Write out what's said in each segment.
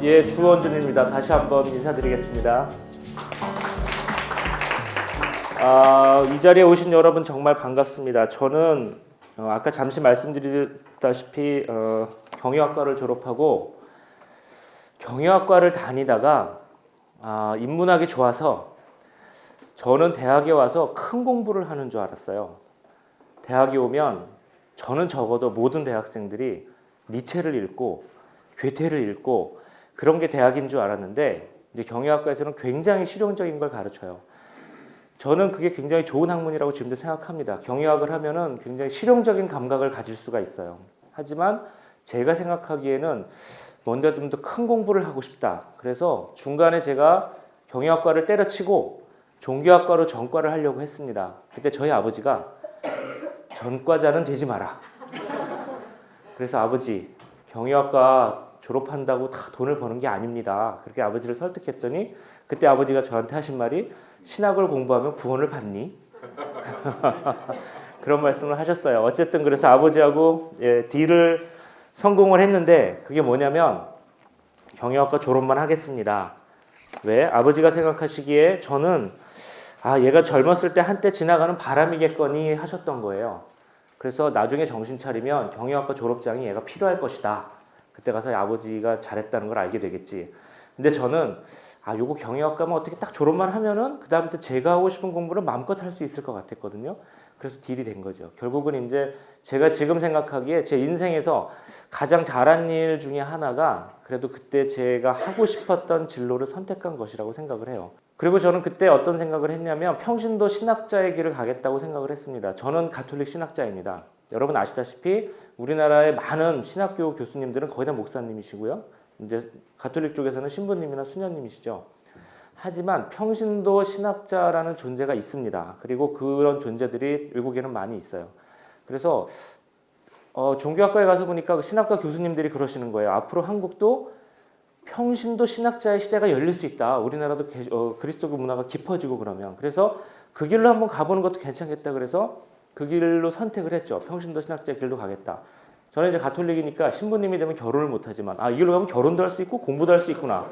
예, 주원준입니다. 다시 한번 인사드리겠습니다. 이 자리에 오신 여러분 정말 반갑습니다. 저는 아까 잠시 말씀드렸다시피 경영학과를 졸업하고 경영학과를 다니다가 인문학이 좋아서 저는 대학에 와서 큰 공부를 하는 줄 알았어요. 대학에 오면 저는 적어도 모든 대학생들이 니체를 읽고 괴테를 읽고 그런 게 대학인 줄 알았는데 이제 경영학과에서는 굉장히 실용적인 걸 가르쳐요. 저는 그게 굉장히 좋은 학문이라고 지금도 생각합니다. 경영학을 하면은 굉장히 실용적인 감각을 가질 수가 있어요. 하지만 제가 생각하기에는 뭔가 좀 더 큰 공부를 하고 싶다. 그래서 중간에 제가 경영학과를 때려치고 종교학과로 전과를 하려고 했습니다. 그때 저희 아버지가 전과자는 되지 마라. 그래서 아버지, 경영학과 졸업한다고 다 돈을 버는 게 아닙니다. 그렇게 아버지를 설득했더니 그때 아버지가 저한테 하신 말이 신학을 공부하면 구원을 받니? 그런 말씀을 하셨어요. 어쨌든 그래서 아버지하고 딜을 성공을 했는데 그게 뭐냐면 경영학과 졸업만 하겠습니다. 왜? 아버지가 생각하시기에 저는 얘가 젊었을 때 한때 지나가는 바람이겠거니 하셨던 거예요. 그래서 나중에 정신 차리면 경영학과 졸업장이 얘가 필요할 것이다. 그때 가서 아버지가 잘했다는 걸 알게 되겠지. 근데 저는 요거 경영학과면 어떻게 딱 졸업만 하면은 그 다음부터 제가 하고 싶은 공부를 마음껏 할 수 있을 것 같았거든요. 그래서 딜이 된 거죠. 결국은 이제 제가 지금 생각하기에 제 인생에서 가장 잘한 일 중에 하나가 그래도 그때 제가 하고 싶었던 진로를 선택한 것이라고 생각을 해요. 그리고 저는 그때 어떤 생각을 했냐면 평신도 신학자의 길을 가겠다고 생각을 했습니다. 저는 가톨릭 신학자입니다. 여러분 아시다시피 우리나라의 많은 신학교 교수님들은 거의 다 목사님이시고요. 이제 가톨릭 쪽에서는 신부님이나 수녀님이시죠. 하지만 평신도 신학자라는 존재가 있습니다. 그리고 그런 존재들이 외국에는 많이 있어요. 그래서 종교학과에 가서 보니까 신학과 교수님들이 그러시는 거예요. 앞으로 한국도 평신도 신학자의 시대가 열릴 수 있다. 우리나라도 그리스도교 문화가 깊어지고 그러면. 그래서 그 길로 한번 가보는 것도 괜찮겠다. 그래서 그 길로 선택을 했죠. 평신도 신학자의 길로 가겠다. 저는 이제 가톨릭이니까 신부님이 되면 결혼을 못하지만 이 길로 가면 결혼도 할 수 있고 공부도 할 수 있구나.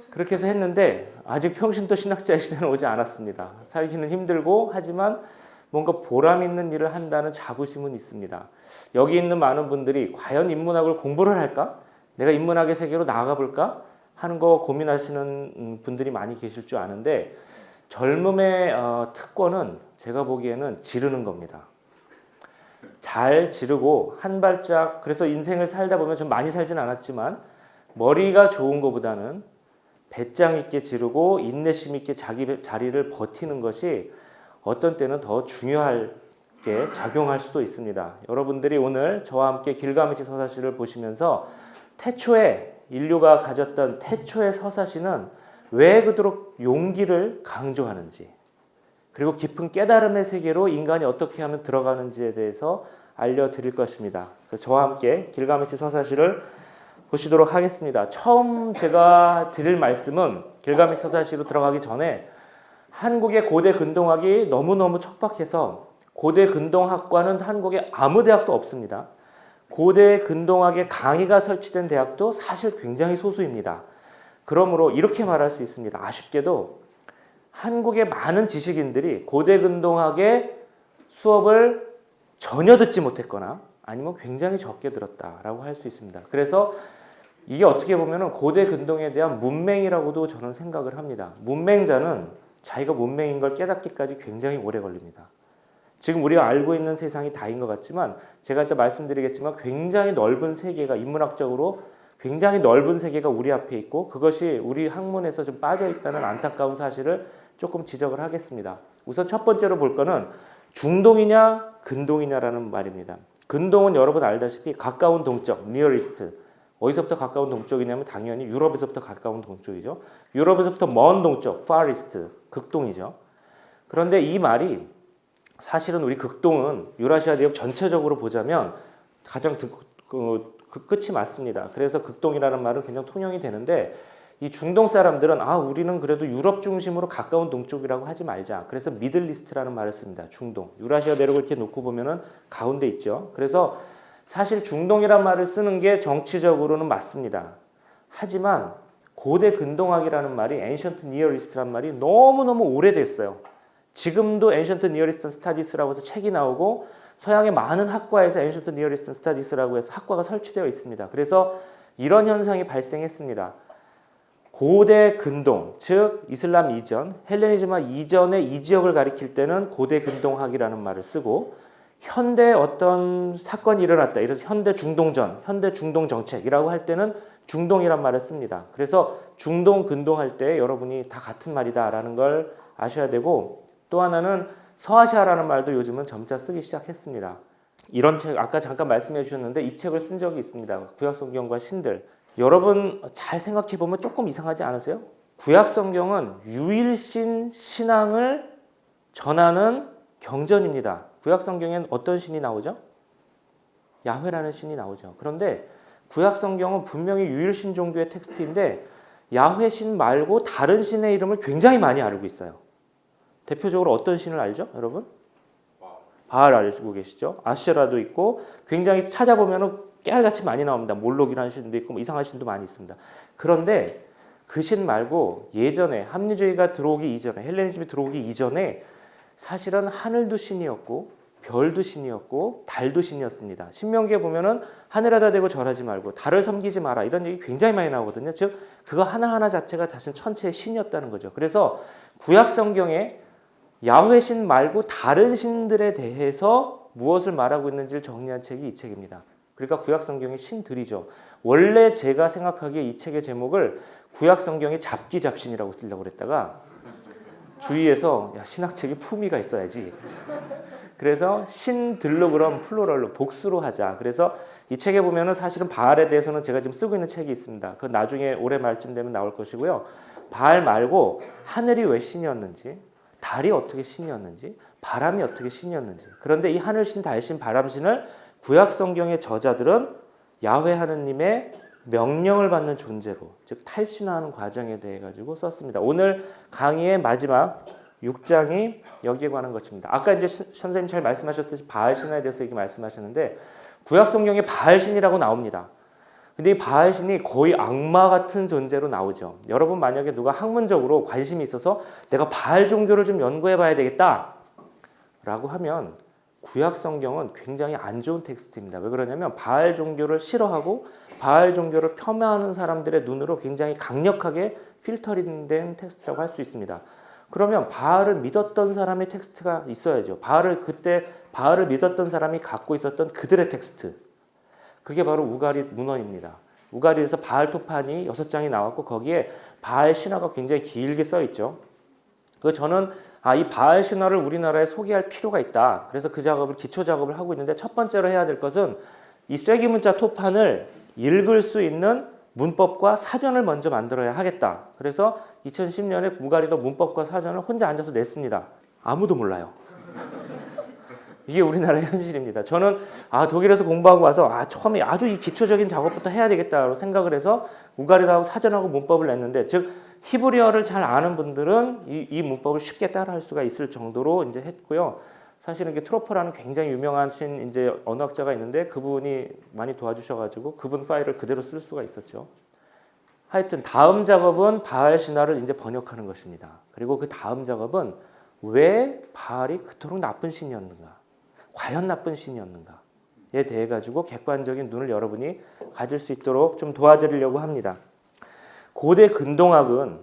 그렇게 해서 했는데 아직 평신도 신학자의 시대는 오지 않았습니다. 살기는 힘들고 하지만 뭔가 보람 있는 일을 한다는 자부심은 있습니다. 여기 있는 많은 분들이 과연 인문학을 공부를 할까? 내가 인문학의 세계로 나아가 볼까? 하는 거 고민하시는 분들이 많이 계실 줄 아는데 젊음의 특권은 제가 보기에는 지르는 겁니다. 잘 지르고 한 발짝, 그래서 인생을 살다 보면 좀 많이 살진 않았지만 머리가 좋은 것보다는 배짱 있게 지르고 인내심 있게 자기 자리를 버티는 것이 어떤 때는 더 중요하게 작용할 수도 있습니다. 여러분들이 오늘 저와 함께 길가메시 서사시를 보시면서 태초에 인류가 가졌던 태초의 서사시는 왜 그토록 용기를 강조하는지 그리고 깊은 깨달음의 세계로 인간이 어떻게 하면 들어가는지에 대해서 알려드릴 것입니다. 그래서 저와 함께 길가메시 서사시를 보시도록 하겠습니다. 처음 제가 드릴 말씀은 길가메시 서사시로 들어가기 전에 한국의 고대 근동학이 너무너무 척박해서 고대 근동학과는 한국에 아무 대학도 없습니다. 고대 근동학의 강의가 설치된 대학도 사실 굉장히 소수입니다. 그러므로 이렇게 말할 수 있습니다. 아쉽게도 한국의 많은 지식인들이 고대 근동학의 수업을 전혀 듣지 못했거나 아니면 굉장히 적게 들었다라고 할 수 있습니다. 그래서 이게 어떻게 보면 고대 근동에 대한 문맹이라고도 저는 생각을 합니다. 문맹자는 자기가 문맹인 걸 깨닫기까지 굉장히 오래 걸립니다. 지금 우리가 알고 있는 세상이 다인 것 같지만 제가 이따 말씀드리겠지만 굉장히 넓은 세계가 인문학적으로 굉장히 넓은 세계가 우리 앞에 있고 그것이 우리 학문에서 좀 빠져 있다는 안타까운 사실을 조금 지적을 하겠습니다. 우선 첫 번째로 볼 거는 중동이냐 근동이냐라는 말입니다. 근동은 여러분 알다시피 가까운 동쪽, nearest. 어디서부터 가까운 동쪽이냐면 당연히 유럽에서부터 가까운 동쪽이죠. 유럽에서부터 먼 동쪽, farthest, 극동이죠. 그런데 이 말이 사실은 우리 극동은 유라시아 대륙 전체적으로 보자면 가장 그 끝이 맞습니다. 그래서 극동이라는 말은 그냥 통용이 되는데 이 중동 사람들은 우리는 그래도 유럽 중심으로 가까운 동쪽이라고 하지 말자. 그래서 미들리스트라는 말을 씁니다. 중동. 유라시아 대륙을 이렇게 놓고 보면은 가운데 있죠. 그래서 사실 중동이란 말을 쓰는 게 정치적으로는 맞습니다. 하지만 고대 근동학이라는 말이 Ancient Near East라는 말이 너무너무 오래됐어요. 지금도 Ancient Near Eastern Studies라고 해서 책이 나오고 서양의 많은 학과에서 Ancient Near Eastern Studies라고 해서 학과가 설치되어 있습니다. 그래서 이런 현상이 발생했습니다. 고대 근동, 즉 이슬람 이전, 헬레니즘화 이전의 이 지역을 가리킬 때는 고대 근동학이라는 말을 쓰고 현대 어떤 사건이 일어났다. 이래서 현대 중동전, 현대 중동 정책이라고 할 때는 중동이란 말을 씁니다. 그래서 중동 근동 할 때 여러분이 다 같은 말이다라는 걸 아셔야 되고 또 하나는 서아시아라는 말도 요즘은 점차 쓰기 시작했습니다. 이런 책 아까 잠깐 말씀해 주셨는데 이 책을 쓴 적이 있습니다. 구약성경과 신들. 여러분 잘 생각해 보면 조금 이상하지 않으세요? 구약성경은 유일신 신앙을 전하는 경전입니다. 구약성경엔 어떤 신이 나오죠? 야훼라는 신이 나오죠. 그런데 구약성경은 분명히 유일신 종교의 텍스트인데 야훼 신 말고 다른 신의 이름을 굉장히 많이 알고 있어요. 대표적으로 어떤 신을 알죠, 여러분? 바알 알고 계시죠? 아시라도 있고 굉장히 찾아보면 깨알같이 많이 나옵니다. 몰록이라는 신도 있고 뭐 이상한 신도 많이 있습니다. 그런데 그 신 말고 예전에 합리주의가 들어오기 이전에 헬레니즘이 들어오기 이전에 사실은 하늘도 신이었고 별도 신이었고 달도 신이었습니다. 신명기에 보면은 하늘에다 대고 절하지 말고 달을 섬기지 마라 이런 얘기 굉장히 많이 나오거든요. 즉 그거 하나하나 자체가 자신 천체의 신이었다는 거죠. 그래서 구약 성경에 야훼 신 말고 다른 신들에 대해서 무엇을 말하고 있는지를 정리한 책이 이 책입니다. 그러니까 구약 성경의 신들이죠. 원래 제가 생각하기에 이 책의 제목을 구약 성경의 잡기잡신이라고 쓰려고 그랬다가 주위에서 야, 신학책에 품위가 있어야지. 그래서 신들로 그럼 플로럴로 복수로 하자. 그래서 이 책에 보면은 사실은 바알에 대해서는 제가 지금 쓰고 있는 책이 있습니다. 그 나중에 올해 말쯤 되면 나올 것이고요. 바알 말고 하늘이 왜 신이었는지, 달이 어떻게 신이었는지, 바람이 어떻게 신이었는지. 그런데 이 하늘신, 달신, 바람신을 구약 성경의 저자들은 야훼 하느님의 명령을 받는 존재로, 즉 탈신하는 과정에 대해 가지고 썼습니다. 오늘 강의의 마지막 6장이 여기에 관한 것입니다. 아까 이제 선생님 잘 말씀하셨듯이 바알신에 대해서 얘기 말씀하셨는데 구약 성경에 바알신이라고 나옵니다. 근데 이 바알신이 거의 악마 같은 존재로 나오죠. 여러분 만약에 누가 학문적으로 관심이 있어서 내가 바알 종교를 좀 연구해 봐야 되겠다 라고 하면 구약 성경은 굉장히 안 좋은 텍스트입니다. 왜 그러냐면 바알 종교를 싫어하고 바알 종교를 폄하하는 사람들의 눈으로 굉장히 강력하게 필터링된 텍스트라고 할 수 있습니다. 그러면 바알을 믿었던 사람의 텍스트가 있어야죠. 그때 바알을 믿었던 사람이 갖고 있었던 그들의 텍스트. 그게 바로 우가릿 문헌입니다. 우가릿에서 바알 토판이 6장이 나왔고 거기에 바알 신화가 굉장히 길게 써 있죠. 저는 이 바알 신화를 우리나라에 소개할 필요가 있다. 그래서 그 작업을 기초 작업을 하고 있는데 첫 번째로 해야 될 것은 이 쐐기 문자 토판을 읽을 수 있는 문법과 사전을 먼저 만들어야 하겠다. 그래서 2010년에 우가리도 문법과 사전을 혼자 앉아서 냈습니다. 아무도 몰라요. 이게 우리나라의 현실입니다. 저는 독일에서 공부하고 와서 처음에 아주 이 기초적인 작업부터 해야 되겠다고 생각을 해서 우가리도하고 사전하고 문법을 냈는데 즉 히브리어를 잘 아는 분들은 이 문법을 쉽게 따라할 수가 있을 정도로 이제 했고요. 사실은 이게 트로퍼라는 굉장히 유명하신 이제 언어학자가 있는데 그분이 많이 도와주셔가지고 그분 파일을 그대로 쓸 수가 있었죠. 하여튼 다음 작업은 바알 신화를 이제 번역하는 것입니다. 그리고 그 다음 작업은 왜 바알이 그토록 나쁜 신이었는가? 과연 나쁜 신이었는가에 대해 가지고 객관적인 눈을 여러분이 가질 수 있도록 좀 도와드리려고 합니다. 고대 근동학은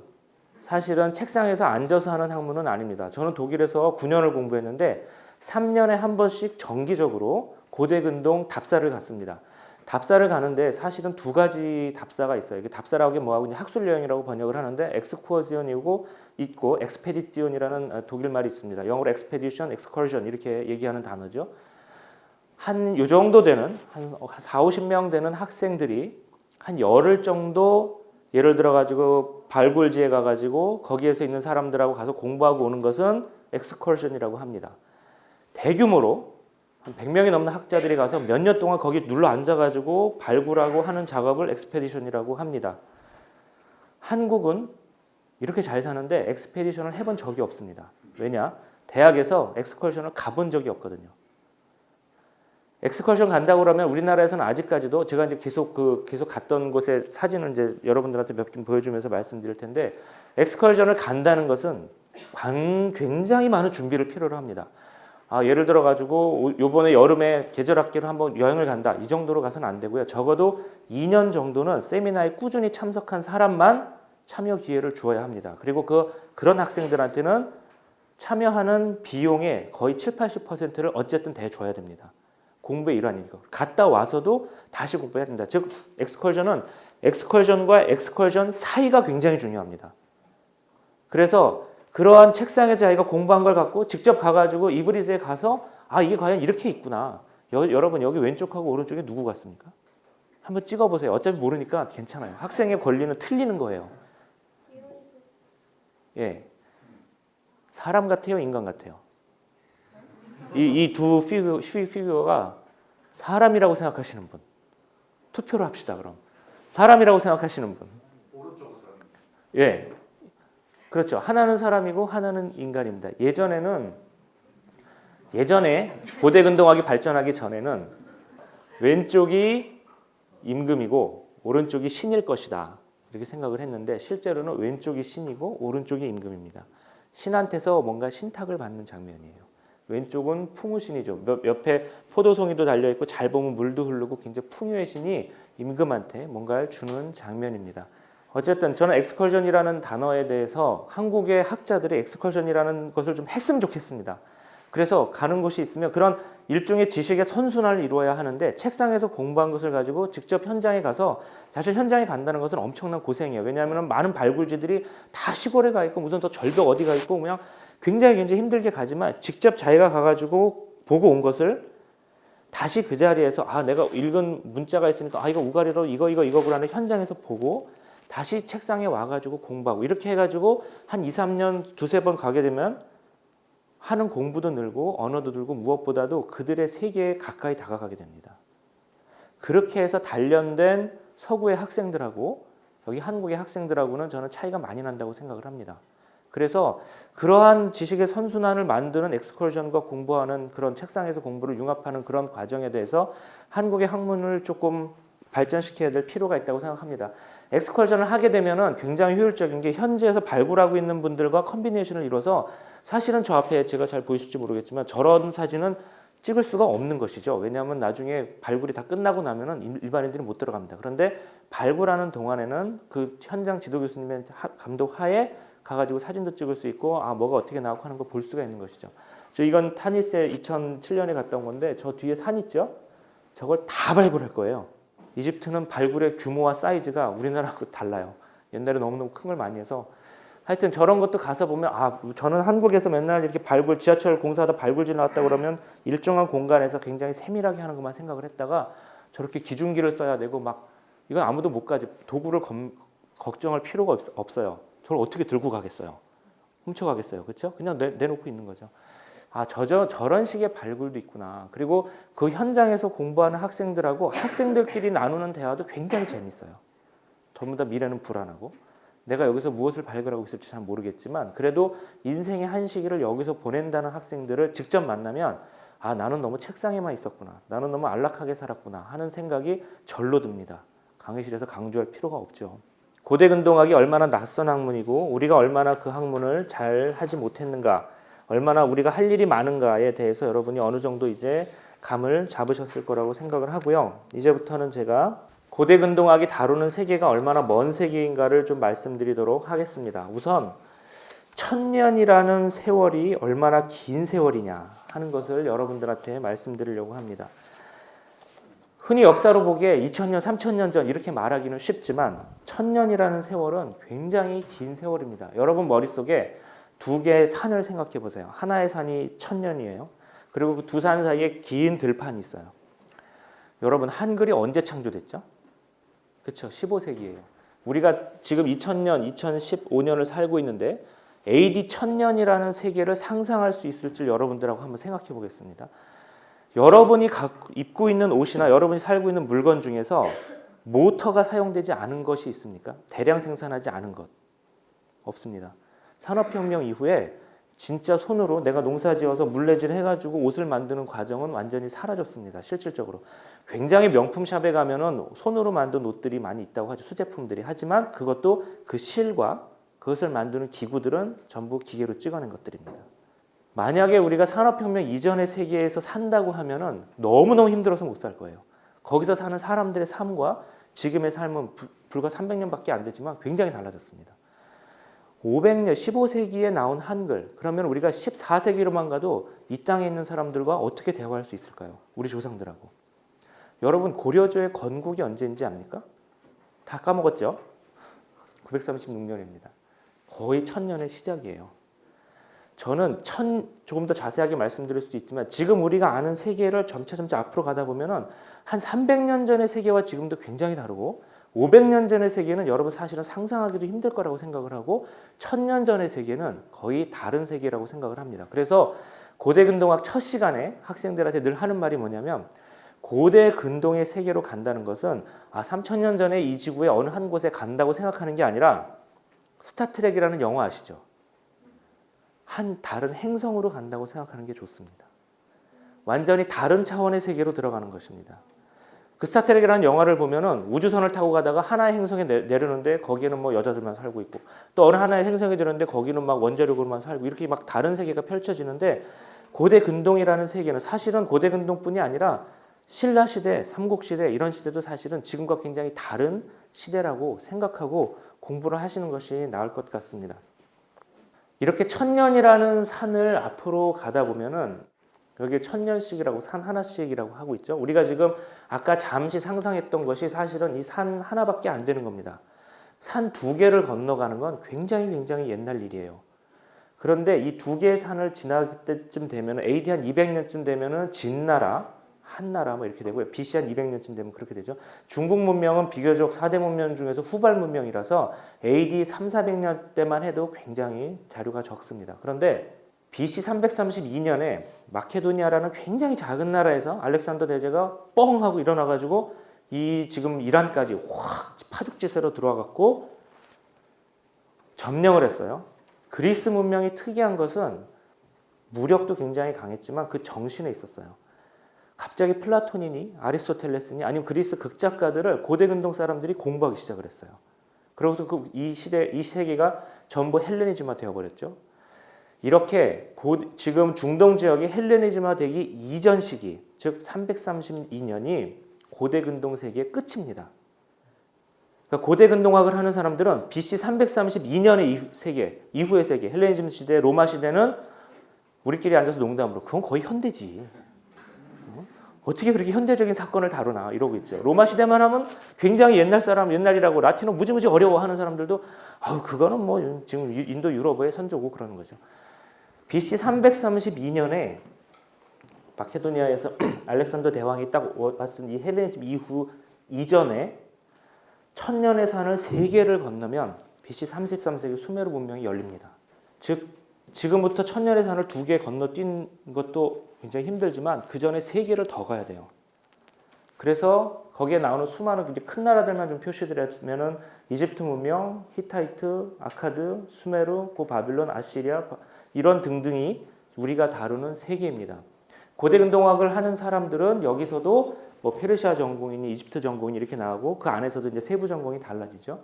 사실은 책상에서 앉아서 하는 학문은 아닙니다. 저는 독일에서 9년을 공부했는데 3년에 한 번씩 정기적으로 고대 근동 답사를 갔습니다. 답사를 가는데 사실은 두 가지 답사가 있어요. 이게 답사라고 하면 뭐하고 학술 여행이라고 번역을 하는데 엑스쿠어지온이고 있고 엑스페디티온이라는 독일 말이 있습니다. 영어로 엑스페디션, 엑스커션 이렇게 얘기하는 단어죠. 한 요 정도 되는 한 4, 50명 되는 학생들이 한 열흘 정도 예를 들어 가지고 발굴지에 가 가지고 거기에서 있는 사람들하고 가서 공부하고 오는 것은 엑스커션이라고 합니다. 대규모로 한 100명이 넘는 학자들이 가서 몇 년 동안 거기 눌러 앉아가지고 발굴하고 하는 작업을 엑스페디션이라고 합니다. 한국은 이렇게 잘 사는데 엑스페디션을 해본 적이 없습니다. 왜냐? 대학에서 엑스커션을 가본 적이 없거든요. 엑스커션 간다고 그러면 우리나라에서는 아직까지도 제가 이제 계속 갔던 곳의 사진을 이제 여러분들한테 몇 개 보여주면서 말씀드릴 텐데 엑스커션을 간다는 것은 굉장히 많은 준비를 필요로 합니다. 예를 들어 가지고 요번에 여름에 계절학기로 한번 여행을 간다 이 정도로 가서는 안 되고요. 적어도 2년 정도는 세미나에 꾸준히 참석한 사람만 참여 기회를 주어야 합니다. 그리고 그런 학생들한테는 참여하는 비용의 거의 7~80%를 어쨌든 대줘야 됩니다. 공부의 일환이니까. 갔다 와서도 다시 공부해야 된다. 즉 엑스컬전은 엑스컬전과 엑스컬전 사이가 굉장히 중요합니다. 그래서 그러한 책상에 자기가 공부한 걸 갖고 직접 가가지고 이브리즈에 가서 이게 과연 이렇게 있구나. 여러분 여기 왼쪽하고 오른쪽에 누구 같습니까? 한번 찍어보세요. 어차피 모르니까 괜찮아요. 학생의 권리는 틀리는 거예요. 예, 사람 같아요, 인간 같아요? 이 두 피규어가 사람이라고 생각하시는 분 투표를 합시다. 그럼 사람이라고 생각하시는 분. 오른쪽 사람. 예, 그렇죠. 하나는 사람이고 하나는 인간입니다. 예전에 고대 근동학이 발전하기 전에는 왼쪽이 임금이고 오른쪽이 신일 것이다 이렇게 생각을 했는데 실제로는 왼쪽이 신이고 오른쪽이 임금입니다. 신한테서 뭔가 신탁을 받는 장면이에요. 왼쪽은 풍우신이죠. 옆에 포도송이도 달려있고 잘 보면 물도 흐르고 굉장히 풍요의 신이 임금한테 뭔가를 주는 장면입니다. 어쨌든 저는 엑스컬전이라는 단어에 대해서 한국의 학자들이 엑스컬전이라는 것을 좀 했으면 좋겠습니다. 그래서 가는 곳이 있으면 그런 일종의 지식의 선순환을 이루어야 하는데 책상에서 공부한 것을 가지고 직접 현장에 가서 사실 현장에 간다는 것은 엄청난 고생이에요. 왜냐하면 많은 발굴지들이 다 시골에 가 있고 무슨 또 절벽 어디 가 있고 그냥 굉장히 힘들게 가지만 직접 자기가 가가지고 보고 온 것을 다시 그 자리에서 내가 읽은 문자가 있으니까 이거 우가리로 이거구라는 현장에서 보고 다시 책상에 와가지고 공부하고 이렇게 해가지고 한 2~3년 두세 번 가게 되면 하는 공부도 늘고 언어도 늘고 무엇보다도 그들의 세계에 가까이 다가가게 됩니다. 그렇게 해서 단련된 서구의 학생들하고 여기 한국의 학생들하고는 저는 차이가 많이 난다고 생각을 합니다. 그래서 그러한 지식의 선순환을 만드는 엑스컬전과 공부하는 그런 책상에서 공부를 융합하는 그런 과정에 대해서 한국의 학문을 조금 발전시켜야 될 필요가 있다고 생각합니다. 엑스컬전을 하게 되면은 굉장히 효율적인 게 현지에서 발굴하고 있는 분들과 컨비네이션을 이뤄서 사실은 저 앞에 제가 잘 보이실지 모르겠지만 저런 사진은 찍을 수가 없는 것이죠. 왜냐하면 나중에 발굴이 다 끝나고 나면은 일반인들이 못 들어갑니다. 그런데 발굴하는 동안에는 그 현장 지도 교수님의 감독 하에 가가지고 사진도 찍을 수 있고 뭐가 어떻게 나오고 하는 거 볼 수가 있는 것이죠. 이건 타니스에 2007년에 갔다 온 건데 저 뒤에 산 있죠? 저걸 다 발굴할 거예요. 이집트는 발굴의 규모와 사이즈가 우리나라하고 달라요. 옛날에 너무너무 큰 걸 많이 해서 하여튼 저런 것도 가서 보면 저는 한국에서 맨날 이렇게 지하철 공사하다 발굴지 나왔다 그러면 일정한 공간에서 굉장히 세밀하게 하는 것만 생각을 했다가 저렇게 기중기를 써야 되고 이건 아무도 못 가지. 도구를 걱정할 필요가 없어요. 저걸 어떻게 들고 가겠어요? 훔쳐가겠어요. 그렇죠? 그냥 내놓고 있는 거죠. 저런 식의 발굴도 있구나. 그리고 그 현장에서 공부하는 학생들하고 학생들끼리 나누는 대화도 굉장히 재밌어요. 전부 다 미래는 불안하고 내가 여기서 무엇을 발굴하고 있을지 잘 모르겠지만 그래도 인생의 한 시기를 여기서 보낸다는 학생들을 직접 만나면 나는 너무 책상에만 있었구나. 나는 너무 안락하게 살았구나 하는 생각이 절로 듭니다. 강의실에서 강조할 필요가 없죠. 고대 근동학이 얼마나 낯선 학문이고 우리가 얼마나 그 학문을 잘 하지 못했는가, 얼마나 우리가 할 일이 많은가에 대해서 여러분이 어느 정도 이제 감을 잡으셨을 거라고 생각을 하고요. 이제부터는 제가 고대 근동학이 다루는 세계가 얼마나 먼 세계인가를 좀 말씀드리도록 하겠습니다. 우선 1000년이라는 세월이 얼마나 긴 세월이냐 하는 것을 여러분들한테 말씀드리려고 합니다. 흔히 역사로 보기에 2000년, 3000년 전 이렇게 말하기는 쉽지만 1000년이라는 세월은 굉장히 긴 세월입니다. 여러분 머릿속에 두 개의 산을 생각해 보세요. 하나의 산이 1000년이에요. 그리고 그 두 산 사이에 긴 들판이 있어요. 여러분 한글이 언제 창조됐죠? 그렇죠. 15세기예요. 우리가 지금 2000년, 2015년을 살고 있는데 AD 1000년이라는 세계를 상상할 수 있을지 여러분들하고 한번 생각해 보겠습니다. 여러분이 입고 있는 옷이나 여러분이 살고 있는 물건 중에서 모터가 사용되지 않은 것이 있습니까? 대량 생산하지 않은 것 없습니다. 산업혁명 이후에 진짜 손으로 내가 농사지어서 물레질 해가지고 옷을 만드는 과정은 완전히 사라졌습니다. 실질적으로. 굉장히 명품 샵에 가면은 손으로 만든 옷들이 많이 있다고 하죠. 수제품들이. 하지만 그것도 그 실과 그것을 만드는 기구들은 전부 기계로 찍어낸 것들입니다. 만약에 우리가 산업혁명 이전의 세계에서 산다고 하면은 너무너무 힘들어서 못 살 거예요. 거기서 사는 사람들의 삶과 지금의 삶은 불과 300년밖에 안 되지만 굉장히 달라졌습니다. 500년, 15세기에 나온 한글, 그러면 우리가 14세기로만 가도 이 땅에 있는 사람들과 어떻게 대화할 수 있을까요? 우리 조상들하고. 여러분 고려조의 건국이 언제인지 압니까? 다 까먹었죠? 936년입니다. 거의 1000년의 시작이에요. 저는 조금 더 자세하게 말씀드릴 수도 있지만 지금 우리가 아는 세계를 점차 앞으로 가다 보면은 한 300년 전의 세계와 지금도 굉장히 다르고 500년 전의 세계는 여러분 사실은 상상하기도 힘들 거라고 생각을 하고 1000년 전의 세계는 거의 다른 세계라고 생각을 합니다. 그래서 고대 근동학 첫 시간에 학생들한테 늘 하는 말이 뭐냐면 고대 근동의 세계로 간다는 것은 3000년 전에 이 지구의 어느 한 곳에 간다고 생각하는 게 아니라 스타트rek이라는 영화 아시죠? 한 다른 행성으로 간다고 생각하는 게 좋습니다. 완전히 다른 차원의 세계로 들어가는 것입니다. 그 스타트rek이라는 영화를 보면은 우주선을 타고 가다가 하나의 행성에 내려는데 거기에는 뭐 여자들만 살고 있고 또 어느 하나의 행성에 들었는데 거기는 막 원자력으로만 살고 이렇게 막 다른 세계가 펼쳐지는데 고대 근동이라는 세계는 사실은 고대 근동뿐이 아니라 신라 시대, 삼국 시대 이런 시대도 사실은 지금과 굉장히 다른 시대라고 생각하고 공부를 하시는 것이 나을 것 같습니다. 이렇게 1000년이라는 산을 앞으로 가다 보면은 여기 1000년씩이라고 산 하나씩이라고 하고 있죠. 우리가 지금 아까 잠시 상상했던 것이 사실은 이 산 하나밖에 안 되는 겁니다. 산 2개를 건너가는 건 굉장히 옛날 일이에요. 그런데 이 2개의 산을 지날 때쯤 되면 AD 한 200년쯤 되면은 진나라, 한나라 뭐 이렇게 되고요. BC 한 200년쯤 되면 그렇게 되죠. 중국 문명은 비교적 4대 문명 중에서 후발 문명이라서 AD 3, 400년 때만 해도 굉장히 자료가 적습니다. 그런데 BC 332년에 마케도니아라는 굉장히 작은 나라에서 알렉산더 대제가 뻥 하고 일어나가지고 이 지금 이란까지 확 파죽지세로 들어와갖고 점령을 했어요. 그리스 문명이 특이한 것은 무력도 굉장히 강했지만 그 정신에 있었어요. 갑자기 플라톤이니 아리스토텔레스니 아니면 그리스 극작가들을 고대 근동 사람들이 공부하기 시작을 했어요. 그러고서 이 세계가 전부 헬레니즘화 되어버렸죠. 이렇게 지금 중동 지역이 헬레니즘화 되기 이전 시기, 즉 332년이 고대 근동 세계의 끝입니다. 그러니까 고대 근동학을 하는 사람들은 BC 332년의 세계, 이후의 세계, 헬레니즘 시대, 로마 시대는 우리끼리 앉아서 농담으로 그건 거의 현대지. 어떻게 그렇게 현대적인 사건을 다루나 이러고 있죠. 로마 시대만 하면 굉장히 옛날이라고 라틴어 무지무지 어려워하는 사람들도 그거는 뭐 지금 인도 유럽의 선조고 그러는 거죠. BC 332년에 마케도니아에서 알렉산더 대왕이 딱 왔은 이 헬레니즘 이전에 1000년의 산을 3개를 건너면 BC 33세기 수메르 문명이 열립니다. 즉 지금부터 1000년의 산을 2개 건너뛴 것도 굉장히 힘들지만 그 전에 3개를 더 가야 돼요. 그래서 거기에 나오는 수많은 이제 큰 나라들만 좀 표시드렸으면은 이집트 문명, 히타이트, 아카드, 수메르, 고 바빌론, 아시리아 이런 등등이 우리가 다루는 세계입니다. 고대 근동학을 하는 사람들은 여기서도 뭐 페르시아 전공이니 이집트 전공이 이렇게 나오고 그 안에서도 이제 세부 전공이 달라지죠.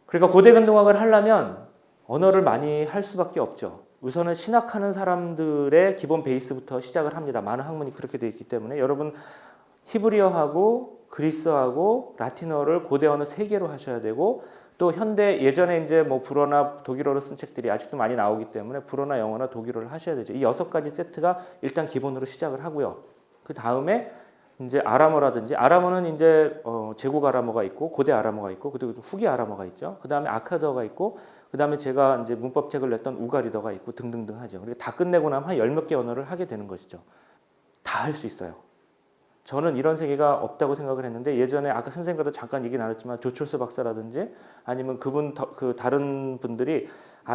그러니까 고대 근동학을 하려면 언어를 많이 할 수밖에 없죠. 우선은 신학하는 사람들의 기본 베이스부터 시작을 합니다. 많은 학문이 그렇게 되어 있기 때문에 여러분 히브리어하고 그리스어하고 라틴어를 고대 언어 3개로 하셔야 되고 또 현대 예전에 이제 뭐 불어나 독일어로 쓴 책들이 아직도 많이 나오기 때문에 불어나 영어나 독일어를 하셔야 되죠. 이 6가지 세트가 일단 기본으로 시작을 하고요. 그 다음에 이제 아람어라든지 아람어는 이제 제국 아람어가 있고 고대 아람어가 있고 그리고 후기 아람어가 있죠. 그 다음에 아카드어가 있고 그 다음에 제가 이제 문법책을 냈던 우가리더가 있고 등등등 하죠. 그리고 다 끝내고 나면 한 10몇 개 언어를 하게 되는 것이죠. 다 할 수 있어요. 저는 이런 세계가 없다고 생각을 했는데 예전에 아까 선생님과도 잠깐 얘기 나눴지만 조철수 박사라든지 아니면 그 다른 분들이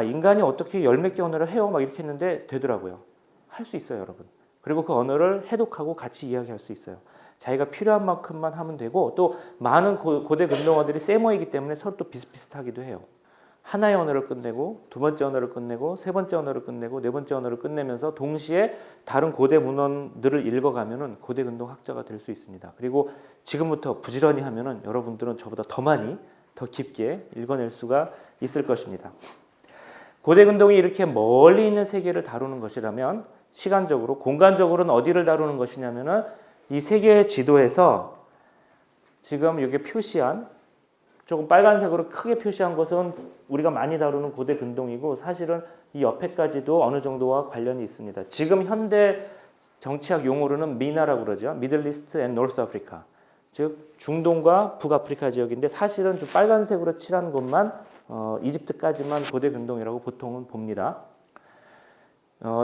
인간이 어떻게 10몇 개 언어를 해요? 막 이렇게 했는데 되더라고요. 할 수 있어요, 여러분. 그리고 그 언어를 해독하고 같이 이야기할 수 있어요. 자기가 필요한 만큼만 하면 되고 또 많은 고대 근동어들이 세모이기 때문에 서로 또 비슷비슷하기도 해요. 하나의 언어를 끝내고 두 번째 언어를 끝내고 세 번째 언어를 끝내고 네 번째 언어를 끝내면서 동시에 다른 고대 문헌들을 읽어가면은 고대 근동 학자가 될 수 있습니다. 그리고 지금부터 부지런히 하면은 여러분들은 저보다 더 많이 더 깊게 읽어낼 수가 있을 것입니다. 고대 근동이 이렇게 멀리 있는 세계를 다루는 것이라면 시간적으로 공간적으로는 어디를 다루는 것이냐면은 이 세계의 지도에서 지금 여기 표시한 조금 빨간색으로 크게 표시한 것은 우리가 많이 다루는 고대 근동이고 사실은 이 옆에까지도 어느 정도와 관련이 있습니다. 지금 현대 정치학 용어로는 미나라고 그러죠. 미들 이스트 앤 노스 아프리카. 즉 중동과 북아프리카 지역인데 사실은 좀 빨간색으로 칠한 것만 이집트까지만 고대 근동이라고 보통은 봅니다.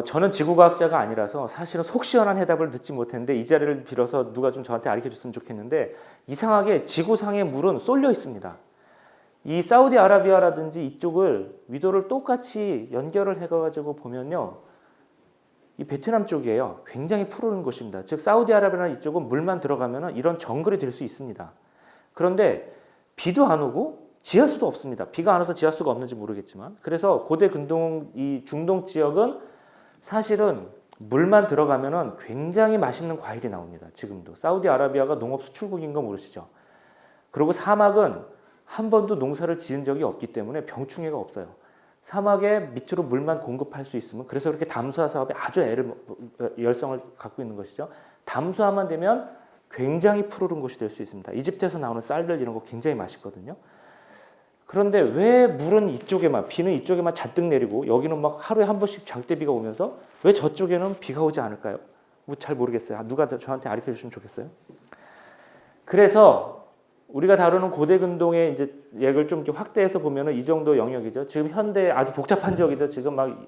저는 지구과학자가 아니라서 사실은 속 시원한 해답을 듣지 못했는데 이 자리를 빌어서 누가 좀 저한테 알려 줬으면 좋겠는데 이상하게 지구상의 물은 쏠려 있습니다. 이 사우디아라비아라든지 이쪽을 위도를 똑같이 연결을 해가지고 보면요. 이 베트남 쪽이에요. 굉장히 푸른 곳입니다. 즉 사우디아라비아나 이쪽은 물만 들어가면 이런 정글이 될 수 있습니다. 그런데 비도 안 오고 지하수도 없습니다. 비가 안 와서 지하수가 없는지 모르겠지만 그래서 고대 근동 이 중동 지역은 사실은 물만 들어가면은 굉장히 맛있는 과일이 나옵니다. 지금도 사우디아라비아가 농업 수출국인 거 모르시죠? 그리고 사막은 한 번도 농사를 지은 적이 없기 때문에 병충해가 없어요. 사막에 밑으로 물만 공급할 수 있으면 그래서 그렇게 담수화 사업에 아주 열성을 갖고 있는 것이죠. 담수화만 되면 굉장히 푸르른 곳이 될 수 있습니다. 이집트에서 나오는 쌀들 이런 거 굉장히 맛있거든요. 그런데 왜 물은 이쪽에만 비는 이쪽에만 잔뜩 내리고 여기는 막 하루에 한 번씩 장대비가 오면서 왜 저쪽에는 비가 오지 않을까요? 뭐 잘 모르겠어요. 누가 저한테 알려 주시면 좋겠어요. 그래서 우리가 다루는 고대 근동의 이제 얘기를 좀 이렇게 확대해서 보면은 이 정도 영역이죠. 지금 현대 아주 복잡한 지역이죠. 지금 막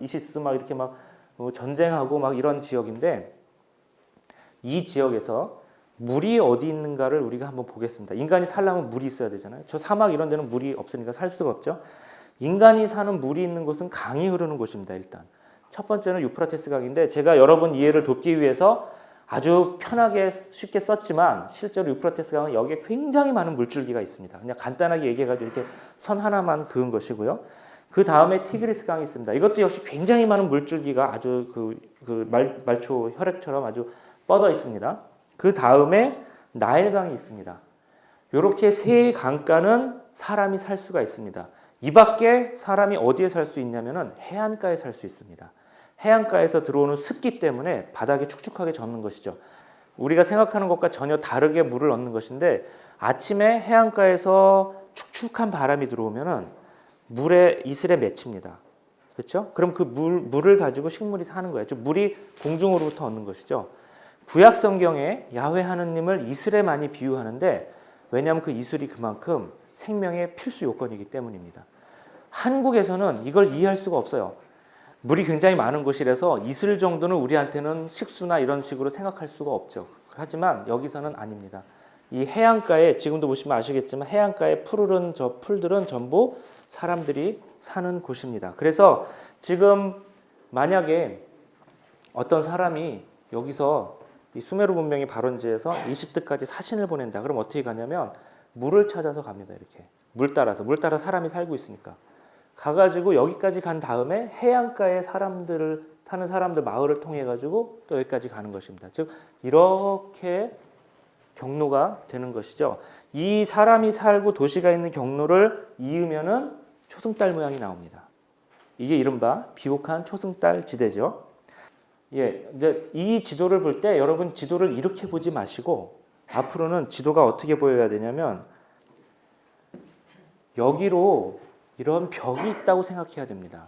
이시스 막 이렇게 막 전쟁하고 막 이런 지역인데 이 지역에서 물이 어디 있는가를 우리가 한번 보겠습니다. 인간이 살려면 물이 있어야 되잖아요. 저 사막 이런 데는 물이 없으니까 살 수가 없죠. 인간이 사는 물이 있는 곳은 강이 흐르는 곳입니다. 일단 첫 번째는 유프라테스 강인데 제가 여러분 이해를 돕기 위해서 아주 편하게 쉽게 썼지만 실제로 유프라테스 강은 여기에 굉장히 많은 물줄기가 있습니다. 그냥 간단하게 얘기해가지고 이렇게 선 하나만 그은 것이고요. 그 다음에 티그리스 강이 있습니다. 이것도 역시 굉장히 많은 물줄기가 아주 말초 혈액처럼 아주 뻗어 있습니다. 그 다음에 나일강이 있습니다. 이렇게 세 강가는 사람이 살 수가 있습니다. 이 밖에 사람이 어디에 살 수 있냐면은 해안가에 살 수 있습니다. 해안가에서 들어오는 습기 때문에 바닥이 축축하게 젖는 것이죠. 우리가 생각하는 것과 전혀 다르게 물을 얻는 것인데 아침에 해안가에서 축축한 바람이 들어오면은 물에 이슬에 맺힙니다. 그렇죠? 그럼 그 물을 가지고 식물이 사는 거예요. 즉 물이 공중으로부터 얻는 것이죠. 구약 성경에 야훼 하느님을 이슬에 많이 비유하는데 왜냐하면 그 이슬이 그만큼 생명의 필수 요건이기 때문입니다. 한국에서는 이걸 이해할 수가 없어요. 물이 굉장히 많은 곳이라서 이슬 정도는 우리한테는 식수나 이런 식으로 생각할 수가 없죠. 하지만 여기서는 아닙니다. 이 해안가에 지금도 보시면 아시겠지만 해안가에 푸르른 저 풀들은 전부 사람들이 사는 곳입니다. 그래서 지금 만약에 어떤 사람이 여기서 이 수메르 문명의 발원지에서 이집트까지 사신을 보낸다. 그럼 어떻게 가냐면 물을 찾아서 갑니다. 이렇게 물 따라서 사람이 살고 있으니까 가가지고 여기까지 간 다음에 해안가에 사는 사람들 마을을 통해 가지고 또 여기까지 가는 것입니다. 즉 이렇게 경로가 되는 것이죠. 이 사람이 살고 도시가 있는 경로를 이으면은 초승달 모양이 나옵니다. 이게 이른바 비옥한 초승달 지대죠. 예, 이제 이 지도를 볼 때 여러분 지도를 이렇게 보지 마시고 앞으로는 지도가 어떻게 보여야 되냐면 여기로 이런 벽이 있다고 생각해야 됩니다.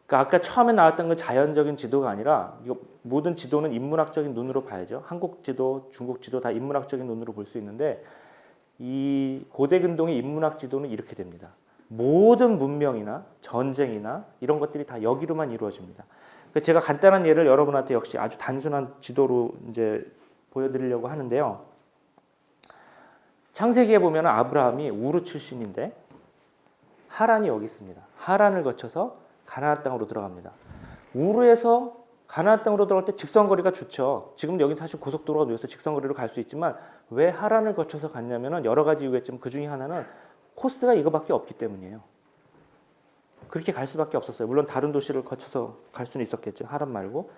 그러니까 아까 처음에 나왔던 그 자연적인 지도가 아니라 이거 모든 지도는 인문학적인 눈으로 봐야죠. 한국 지도, 중국 지도 다 인문학적인 눈으로 볼 수 있는데 이 고대 근동의 인문학 지도는 이렇게 됩니다. 모든 문명이나 전쟁이나 이런 것들이 다 여기로만 이루어집니다. 제가 간단한 예를 여러분한테 역시 아주 단순한 지도로 이제 보여드리려고 하는데요. 창세기에 보면 아브라함이 우르 출신인데 하란이 여기 있습니다. 하란을 거쳐서 가나안 땅으로 들어갑니다. 우르에서 가나안 땅으로 들어갈 때 직선거리가 좋죠. 지금 여기 사실 고속도로가 놓여서 직선거리로 갈 수 있지만 왜 하란을 거쳐서 갔냐면은 여러 가지 이유가 있지만 그 중에 하나는 코스가 이거밖에 없기 때문이에요. 그렇게 갈 수밖에 없었어요. 물론 다른 도시를 거쳐서 갈 수는 있었겠죠. 하란 말고.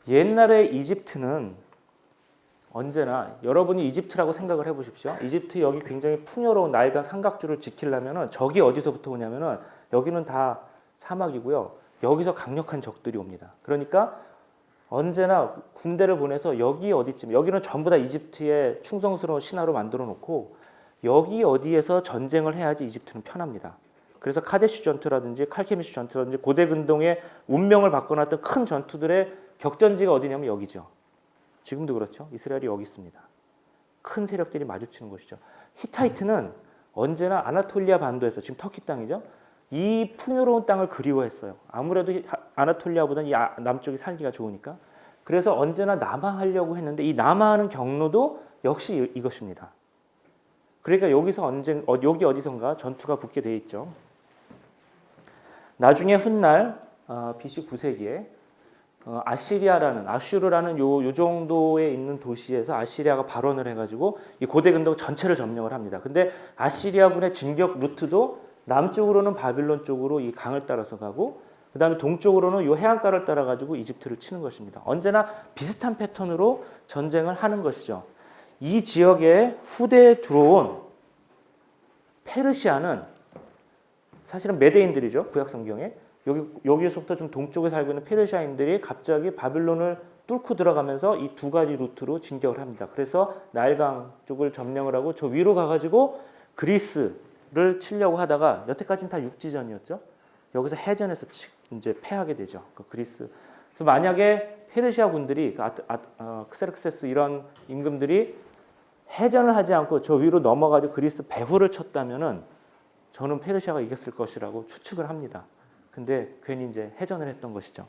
옛날에 이집트는 언제나 여러분이 이집트라고 생각을 해보십시오. 이집트 여기 굉장히 풍요로운 나일강 삼각주를 지키려면은 적이 어디서부터 오냐면은 여기는 다 사막이고요. 여기서 강력한 적들이 옵니다. 그러니까 언제나 군대를 보내서 여기 어디쯤, 여기는 전부 다 이집트의 충성스러운 신하로 만들어 놓고 여기 어디에서 전쟁을 해야지 이집트는 편합니다. 그래서 카데시 전투라든지 칼케미시 전투라든지 고대 근동의 운명을 바꿔놨던 큰 전투들의 격전지가 어디냐면 여기죠. 지금도 그렇죠. 이스라엘이 여기 있습니다. 큰 세력들이 마주치는 곳이죠. 히타이트는 언제나 아나톨리아 반도에서, 지금 터키 땅이죠. 이 풍요로운 땅을 그리워했어요. 아무래도 아나톨리아보다는 이 남쪽이 살기가 좋으니까. 그래서 언제나 남하하려고 했는데 이 남하하는 경로도 역시 이것입니다. 그러니까 여기서 여기 어디선가 전투가 붙게 돼 있죠. 나중에 훗날 BC 9세기에 아슈르라는 요 정도에 있는 도시에서 아시리아가 발원을 해가지고 이 고대 근동 전체를 점령을 합니다. 근데 아시리아군의 진격 루트도 남쪽으로는 바빌론 쪽으로 이 강을 따라서 가고, 그 다음에 동쪽으로는 요 해안가를 따라 가지고 이집트를 치는 것입니다. 언제나 비슷한 패턴으로 전쟁을 하는 것이죠. 이 지역에 후대에 들어온 페르시아는 사실은 메데인들이죠. 구약 성경에. 여기에서부터 좀 동쪽에 살고 있는 페르시아인들이 갑자기 바빌론을 뚫고 들어가면서 이 두 가지 루트로 진격을 합니다. 그래서 나일강 쪽을 점령을 하고 저 위로 가가지고 그리스를 치려고 하다가 여태까지는 다 육지전이었죠. 여기서 해전에서 이제 패하게 되죠. 그 그리스. 그래서 만약에 페르시아 군들이 크세르크세스 이런 임금들이 해전을 하지 않고 저 위로 넘어가지고 그리스 배후를 쳤다면은 저는 페르시아가 이겼을 것이라고 추측을 합니다. 근데 괜히 이제 해전을 했던 것이죠.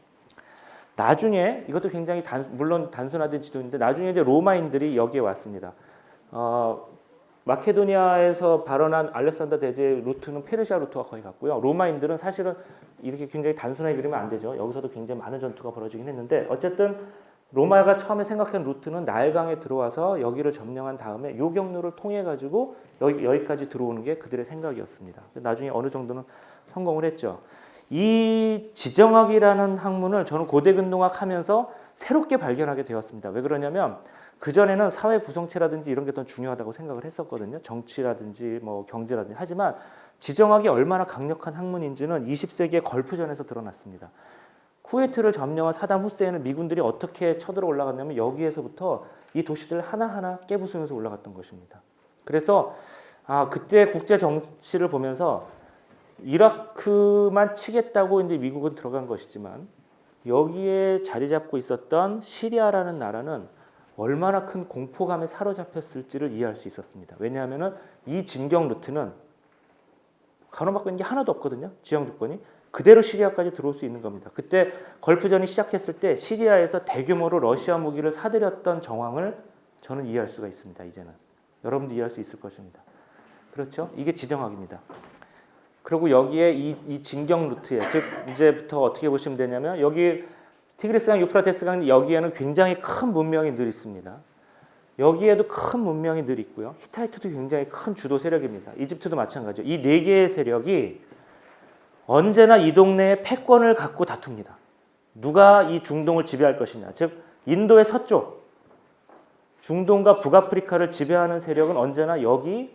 나중에 이것도 굉장히 물론 단순화된 지도인데 나중에 이제 로마인들이 여기에 왔습니다. 마케도니아에서 발원한 알렉산더 대제의 루트는 페르시아 루트와 거의 같고요. 로마인들은 사실은 이렇게 굉장히 단순하게 그리면 안 되죠. 여기서도 굉장히 많은 전투가 벌어지긴 했는데 어쨌든 로마가 처음에 생각한 루트는 나일강에 들어와서 여기를 점령한 다음에 요 경로를 통해 가지고 여기까지 들어오는 게 그들의 생각이었습니다. 나중에 어느 정도는 성공을 했죠. 이 지정학이라는 학문을 저는 고대 근동학 하면서 새롭게 발견하게 되었습니다. 왜 그러냐면 그전에는 사회 구성체라든지 이런 게 더 중요하다고 생각을 했었거든요. 정치라든지 뭐 경제라든지. 하지만 지정학이 얼마나 강력한 학문인지는 20세기의 걸프전에서 드러났습니다. 쿠웨이트를 점령한 사담 후세인을 미군들이 어떻게 쳐들어 올라갔냐면 여기에서부터 이 도시들을 하나하나 깨부수면서 올라갔던 것입니다. 그래서 그때 국제 정치를 보면서 이라크만 치겠다고 이제 미국은 들어간 것이지만 여기에 자리 잡고 있었던 시리아라는 나라는 얼마나 큰 공포감에 사로잡혔을지를 이해할 수 있었습니다. 왜냐하면 이 진격 루트는 가로막고 있는 게 하나도 없거든요. 지형 조건이. 그대로 시리아까지 들어올 수 있는 겁니다. 그때 걸프전이 시작했을 때 시리아에서 대규모로 러시아 무기를 사들였던 정황을 저는 이해할 수가 있습니다. 이제는. 여러분도 이해할 수 있을 것입니다. 그렇죠? 이게 지정학입니다. 그리고 여기에 이 진격 루트에, 즉 이제부터 어떻게 보시면 되냐면 여기 티그리스강, 유프라테스강 여기에는 굉장히 큰 문명이 늘 있습니다. 여기에도 큰 문명이 늘 있고요. 히타이트도 굉장히 큰 주도 세력입니다. 이집트도 마찬가지죠. 이 네 개의 세력이 언제나 이 동네에 패권을 갖고 다툽니다. 누가 이 중동을 지배할 것이냐. 즉 인도의 서쪽, 중동과 북아프리카를 지배하는 세력은 언제나 여기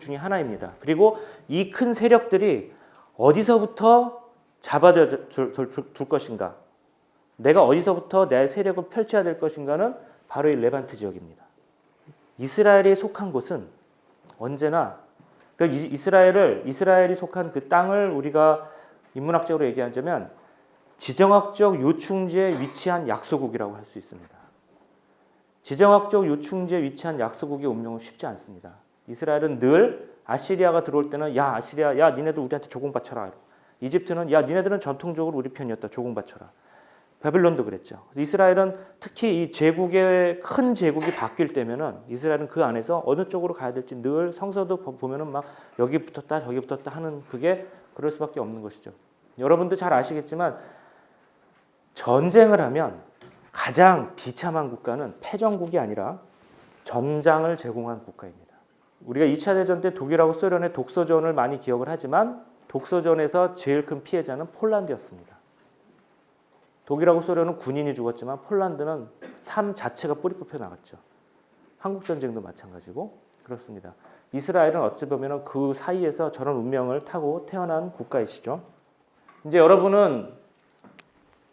중에 하나입니다. 그리고 이 큰 세력들이 어디서부터 잡아둘 것인가, 내가 어디서부터 내 세력을 펼쳐야 될 것인가는 바로 이 레반트 지역입니다. 이스라엘이 속한 곳은 언제나 그러니까 이스라엘이 속한 그 땅을 우리가 인문학적으로 얘기하자면 지정학적 요충지에 위치한 약소국이라고 할 수 있습니다. 지정학적 요충지에 위치한 약소국의 운명은 쉽지 않습니다. 이스라엘은 늘 아시리아가 들어올 때는 야 아시리아, 야 니네들 우리한테 조공 바쳐라. 이집트는 야 니네들은 전통적으로 우리 편이었다. 조공 바쳐라. 바빌론도 그랬죠. 이스라엘은 특히 이 제국의 큰 제국이 바뀔 때면은 이스라엘은 그 안에서 어느 쪽으로 가야 될지 늘 성서도 보면은 막 여기 붙었다 저기 붙었다 하는 그게 그럴 수밖에 없는 것이죠. 여러분도 잘 아시겠지만 전쟁을 하면 가장 비참한 국가는 패전국이 아니라 전장을 제공한 국가입니다. 우리가 2차 대전 때 독일하고 소련의 독소전을 많이 기억을 하지만 독소전에서 제일 큰 피해자는 폴란드였습니다. 독일하고 소련은 군인이 죽었지만 폴란드는 삶 자체가 뿌리 뽑혀 나갔죠. 한국전쟁도 마찬가지고 그렇습니다. 이스라엘은 어찌 보면 그 사이에서 저런 운명을 타고 태어난 국가이시죠. 이제 여러분은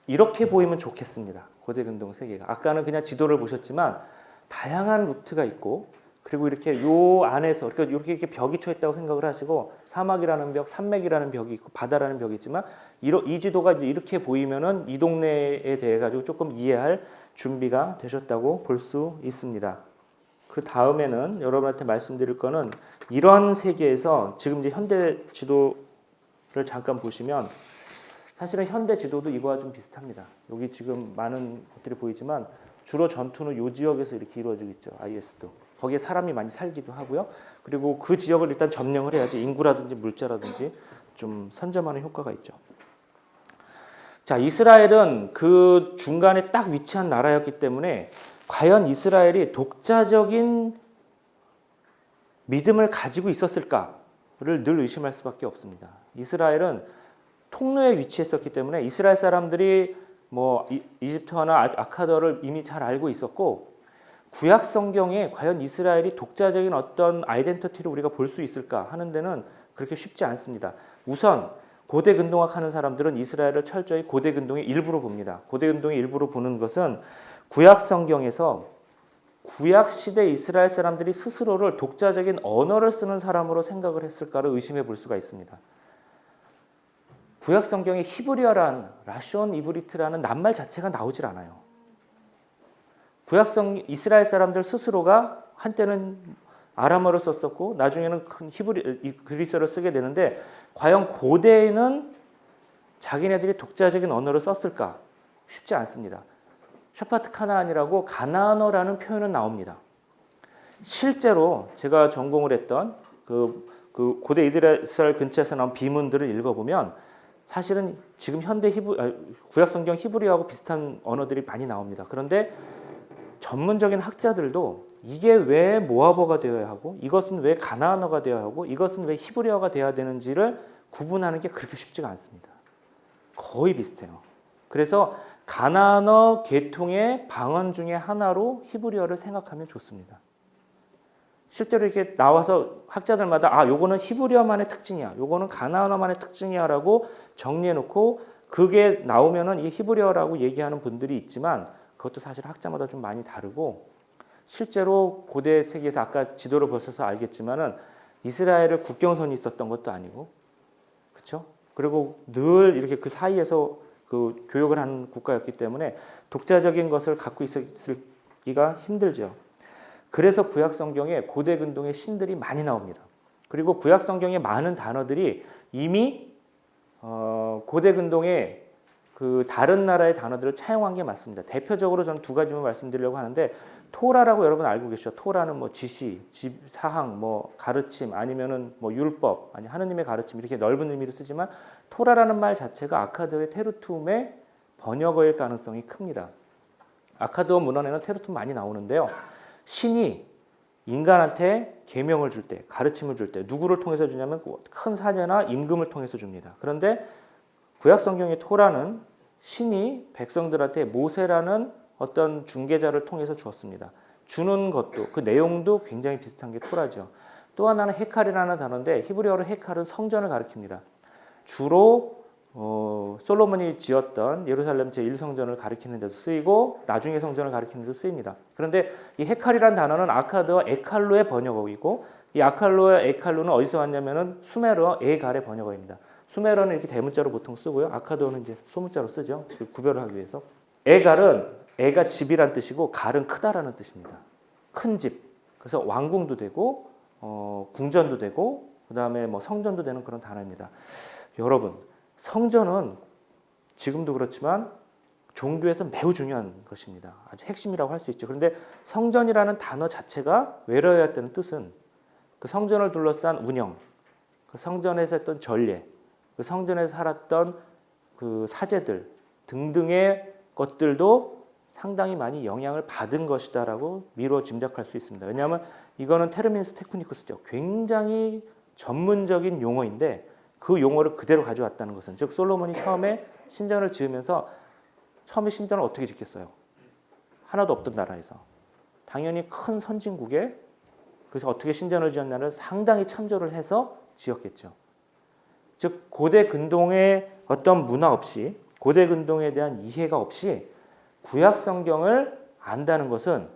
이렇게 보이면 좋겠습니다. 고대근동 세계가. 아까는 그냥 지도를 보셨지만 다양한 루트가 있고 그리고 이렇게 요 안에서 그러니까 이렇게 벽이 쳐 있다고 생각을 하시고 사막이라는 벽, 산맥이라는 벽이 있고 바다라는 벽이 있지만 이 지도가 이렇게 보이면은 이 동네에 대해 가지고 조금 이해할 준비가 되셨다고 볼 수 있습니다. 그 다음에는 여러분한테 말씀드릴 거는 이런 세계에서 지금 이제 현대 지도를 잠깐 보시면 사실은 현대 지도도 이거와 좀 비슷합니다. 여기 지금 많은 것들이 보이지만 주로 전투는 이 지역에서 이렇게 이루어지고 있죠. IS도. 거기에 사람이 많이 살기도 하고요. 그리고 그 지역을 일단 점령을 해야지 인구라든지 물자라든지 좀 선점하는 효과가 있죠. 자, 이스라엘은 그 중간에 딱 위치한 나라였기 때문에 과연 이스라엘이 독자적인 믿음을 가지고 있었을까를 늘 의심할 수밖에 없습니다. 이스라엘은 통로에 위치했었기 때문에 이스라엘 사람들이 뭐 이집트어나 아카더를 이미 잘 알고 있었고 구약 성경에 과연 이스라엘이 독자적인 어떤 아이덴티티를 우리가 볼 수 있을까 하는 데는 그렇게 쉽지 않습니다. 우선 고대 근동학 하는 사람들은 이스라엘을 철저히 고대 근동의 일부로 봅니다. 고대 근동의 일부로 보는 것은 구약 성경에서 구약 시대 이스라엘 사람들이 스스로를 독자적인 언어를 쓰는 사람으로 생각을 했을까를 의심해 볼 수가 있습니다. 구약 성경에 히브리어란 라숀 이브리트라는 낱말 자체가 나오질 않아요. 구약성 이스라엘 사람들 스스로가 한때는 아람어를 썼었고 나중에는 큰 그리스어를 쓰게 되는데 과연 고대에는 자기네들이 독자적인 언어를 썼을까? 쉽지 않습니다. 샤파트 카나안이라고 가나안어라는 표현은 나옵니다. 실제로 제가 전공을 했던 그 고대 이스라엘 근처에서 나온 비문들을 읽어보면 사실은 지금 현대 구약 성경 히브리어하고 비슷한 언어들이 많이 나옵니다. 그런데 전문적인 학자들도 이게 왜 모아버가 되어야 하고 이것은 왜 가나안어가 되어야 하고 이것은 왜 히브리어가 되어야 되는지를 구분하는 게 그렇게 쉽지가 않습니다. 거의 비슷해요. 그래서 가나안어 계통의 방언 중에 하나로 히브리어를 생각하면 좋습니다. 실제로 이렇게 나와서 학자들마다 요거는 히브리어만의 특징이야, 요거는 가나안어만의 특징이야라고 정리해놓고 그게 나오면은 이 히브리어라고 얘기하는 분들이 있지만 그것도 사실 학자마다 좀 많이 다르고 실제로 고대 세계에서 아까 지도를 보셔서 알겠지만은 이스라엘을 국경선이 있었던 것도 아니고, 그렇죠? 그리고 늘 이렇게 그 사이에서 그 교역을 하는 국가였기 때문에 독자적인 것을 갖고 있었기가 힘들죠. 그래서 구약 성경에 고대 근동의 신들이 많이 나옵니다. 그리고 구약 성경의 많은 단어들이 이미 고대 근동의 그 다른 나라의 단어들을 차용한 게 맞습니다. 대표적으로 저는 두 가지만 말씀드리려고 하는데 토라라고 여러분 알고 계시죠? 토라는 뭐 지시, 사항, 뭐 가르침 아니면은 뭐 율법, 아니 하느님의 가르침 이렇게 넓은 의미로 쓰지만 토라라는 말 자체가 아카드의 테르툼의 번역어일 가능성이 큽니다. 아카드 문헌에는 테르툼 많이 나오는데요. 신이 인간한테 계명을 줄 때, 가르침을 줄 때 누구를 통해서 주냐면 큰 사제나 임금을 통해서 줍니다. 그런데 구약 성경의 토라는 신이 백성들한테 모세라는 어떤 중개자를 통해서 주었습니다. 주는 것도 그 내용도 굉장히 비슷한 게 토라죠. 또 하나는 헤칼이라는 단어인데 히브리어로 헤칼은 성전을 가리킵니다. 주로 솔로몬이 지었던 예루살렘 제1성전을 가리키는 데도 쓰이고 나중에 성전을 가리키는 데도 쓰입니다. 그런데 이 헤칼이라는 단어는 아카드어 에칼로의 번역어이고 이 아칼로의 에칼로는 어디서 왔냐면은 수메르어 에갈의 번역어입니다. 수메르어는 이렇게 대문자로 보통 쓰고요. 아카드어는 이제 소문자로 쓰죠. 구별을 하기 위해서. 에갈은 애가 집이란 뜻이고 갈은 크다라는 뜻입니다. 큰 집. 그래서 왕궁도 되고 궁전도 되고 그다음에 뭐 성전도 되는 그런 단어입니다. 여러분, 성전은 지금도 그렇지만 종교에서 매우 중요한 것입니다. 아주 핵심이라고 할 수 있죠. 그런데 성전이라는 단어 자체가 외려했다는 뜻은 그 성전을 둘러싼 운영, 그 성전에서 했던 전례, 그 성전에서 살았던 그 사제들 등등의 것들도 상당히 많이 영향을 받은 것이다라고 미루어 짐작할 수 있습니다. 왜냐하면 이거는 테르민스 테크니쿠스죠. 굉장히 전문적인 용어인데 그 용어를 그대로 가져왔다는 것은, 즉 솔로몬이 처음에 신전을 지으면서 처음에 신전을 어떻게 짓겠어요? 하나도 없던 나라에서 당연히 큰 선진국에, 그래서 어떻게 신전을 지었나를 상당히 참조를 해서 지었겠죠. 즉 고대 근동의 어떤 문화 없이, 고대 근동에 대한 이해가 없이 구약 성경을 안다는 것은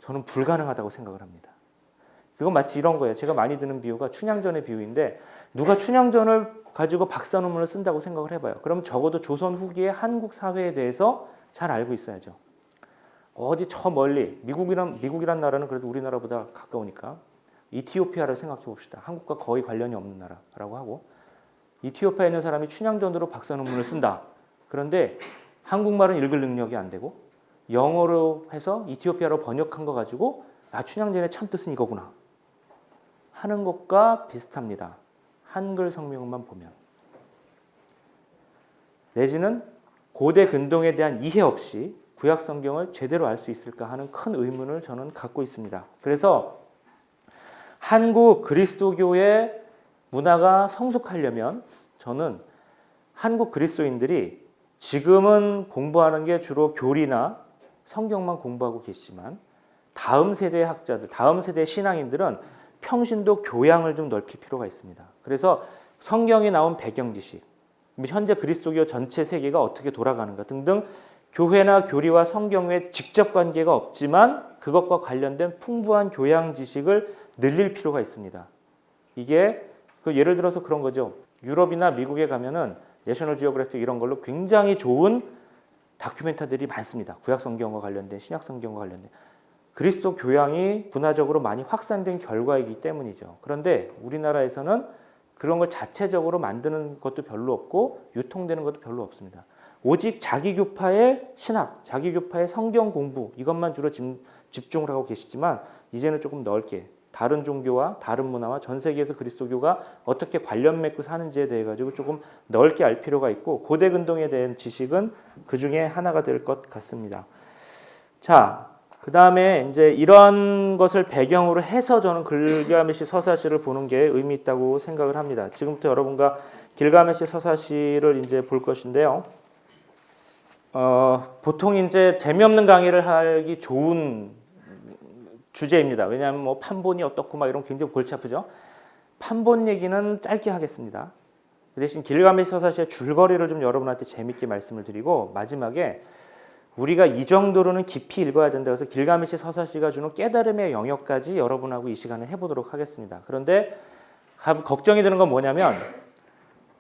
저는 불가능하다고 생각을 합니다. 그건 마치 이런 거예요. 제가 많이 드는 비유가 춘향전의 비유인데, 누가 춘향전을 가지고 박사 논문을 쓴다고 생각을 해봐요. 그럼 적어도 조선 후기의 한국 사회에 대해서 잘 알고 있어야죠. 어디 저 멀리, 미국이란 나라는 그래도 우리나라보다 가까우니까 이티오피아를 생각해 봅시다. 한국과 거의 관련이 없는 나라라고 하고, 이티오피아에 있는 사람이 춘향전으로 박사 논문을 쓴다. 그런데 한국말은 읽을 능력이 안 되고 영어로 해서 이티오피아로 번역한 거 가지고 춘향전의 참 뜻은 이거구나 하는 것과 비슷합니다. 한글 성명만 보면. 내지는 고대 근동에 대한 이해 없이 구약 성경을 제대로 알 수 있을까 하는 큰 의문을 저는 갖고 있습니다. 그래서 한국 그리스도교의 문화가 성숙하려면 저는 한국 그리스도인들이 지금은 공부하는 게 주로 교리나 성경만 공부하고 계시지만 다음 세대의 학자들, 다음 세대의 신앙인들은 평신도 교양을 좀 넓힐 필요가 있습니다. 그래서 성경에 나온 배경 지식, 현재 그리스도교 전체 세계가 어떻게 돌아가는가 등등 교회나 교리와 성경에 직접 관계가 없지만 그것과 관련된 풍부한 교양 지식을 늘릴 필요가 있습니다. 이게 예를 들어서 그런 거죠. 유럽이나 미국에 가면은 내셔널 지오그래픽 이런 걸로 굉장히 좋은 다큐멘터리들이 많습니다. 구약 성경과 관련된, 신약 성경과 관련된. 그리스도 교양이 문화적으로 많이 확산된 결과이기 때문이죠. 그런데 우리나라에서는 그런 걸 자체적으로 만드는 것도 별로 없고 유통되는 것도 별로 없습니다. 오직 자기교파의 신학, 자기교파의 성경 공부 이것만 주로 집중을 하고 계시지만 이제는 조금 넓게 다른 종교와 다른 문화와 전 세계에서 그리스도교가 어떻게 관련 맺고 사는지에 대해 가지고 조금 넓게 알 필요가 있고, 고대 근동에 대한 지식은 그 중에 하나가 될 것 같습니다. 자, 그 다음에 이제 이런 것을 배경으로 해서 저는 길가메시 서사시를 보는 게 의미 있다고 생각을 합니다. 지금부터 여러분과 길가메시 서사시를 이제 볼 것인데요. 보통 이제 재미없는 강의를 하기 좋은 주제입니다. 왜냐하면 뭐 판본이 어떻고 막 이런 굉장히 골치 아프죠. 판본 얘기는 짧게 하겠습니다. 그 대신 길가메시 서사시의 줄거리를 좀 여러분한테 재밌게 말씀을 드리고, 마지막에 우리가 이 정도로는 깊이 읽어야 된다 해서 길가메시 서사시가 주는 깨달음의 영역까지 여러분하고 이 시간에 해보도록 하겠습니다. 그런데 걱정이 드는 건 뭐냐면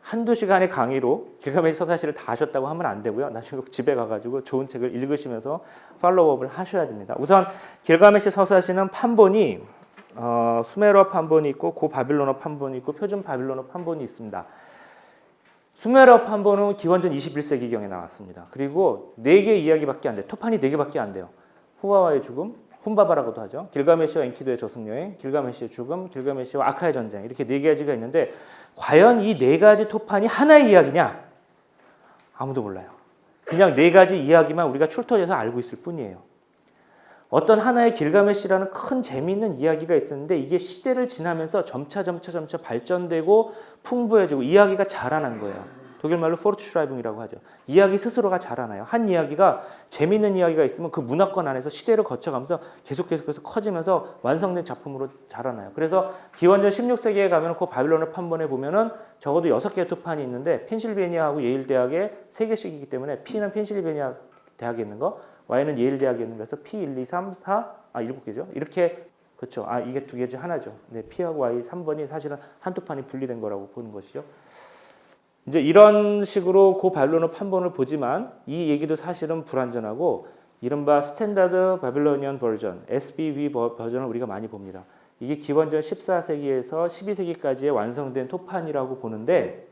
한두 시간의 강의로 길가메시 서사시를 다 하셨다고 하면 안 되고요. 나중에 집에 가가지고 좋은 책을 읽으시면서 팔로우업을 하셔야 됩니다. 우선 길가메시 서사시는 판본이 수메르어 판본이 있고 고바빌로너 판본이 있고 표준 바빌로너 판본이 있습니다. 수메르어 판본은 기원전 21세기경에 나왔습니다. 그리고 4개 이야기밖에 안 돼요. 토판이 4개밖에 안 돼요. 후와와의 죽음, 훈바바라고도 하죠. 길가메시와 엔키두의 저승여행, 길가메시의 죽음, 길가메시와 아카의 전쟁, 이렇게 4가지가 있는데 과연 이 4가지 토판이 하나의 이야기냐? 아무도 몰라요. 그냥 4가지 이야기만 우리가 출토해서 알고 있을 뿐이에요. 어떤 하나의 길가메시라는 큰 재미있는 이야기가 있었는데 이게 시대를 지나면서 점차 발전되고 풍부해지고 이야기가 자라난 거예요. 독일말로 포르트슈라이빙이라고 하죠. 이야기 스스로가 자라나요. 한 이야기가 재미있는 이야기가 있으면 그 문화권 안에서 시대를 거쳐가면서 계속해서 커지면서 완성된 작품으로 자라나요. 그래서 기원전 16세기에 가면 그 바빌론의 판본에 보면은 적어도 6개의 토판이 있는데 펜실베니아하고 예일 대학에 3개씩이기 때문에 P는 펜실베니아 대학에 있는 거, Y는 예일 대학에 있는 거에서 P 1, 2, 3, 4, 7개죠. 이렇게 그렇죠. 이게 2개죠. 하나죠. 네, P하고 Y 3번이 사실은 한 토판이 분리된 거라고 보는 것이죠. 이제 이런 식으로 고바빌로너 판본을 보지만 이 얘기도 사실은 불완전하고 이른바 스탠다드 바빌로니언 버전, SBV 버전을 우리가 많이 봅니다. 이게 기원전 14세기에서 12세기까지의 완성된 토판이라고 보는데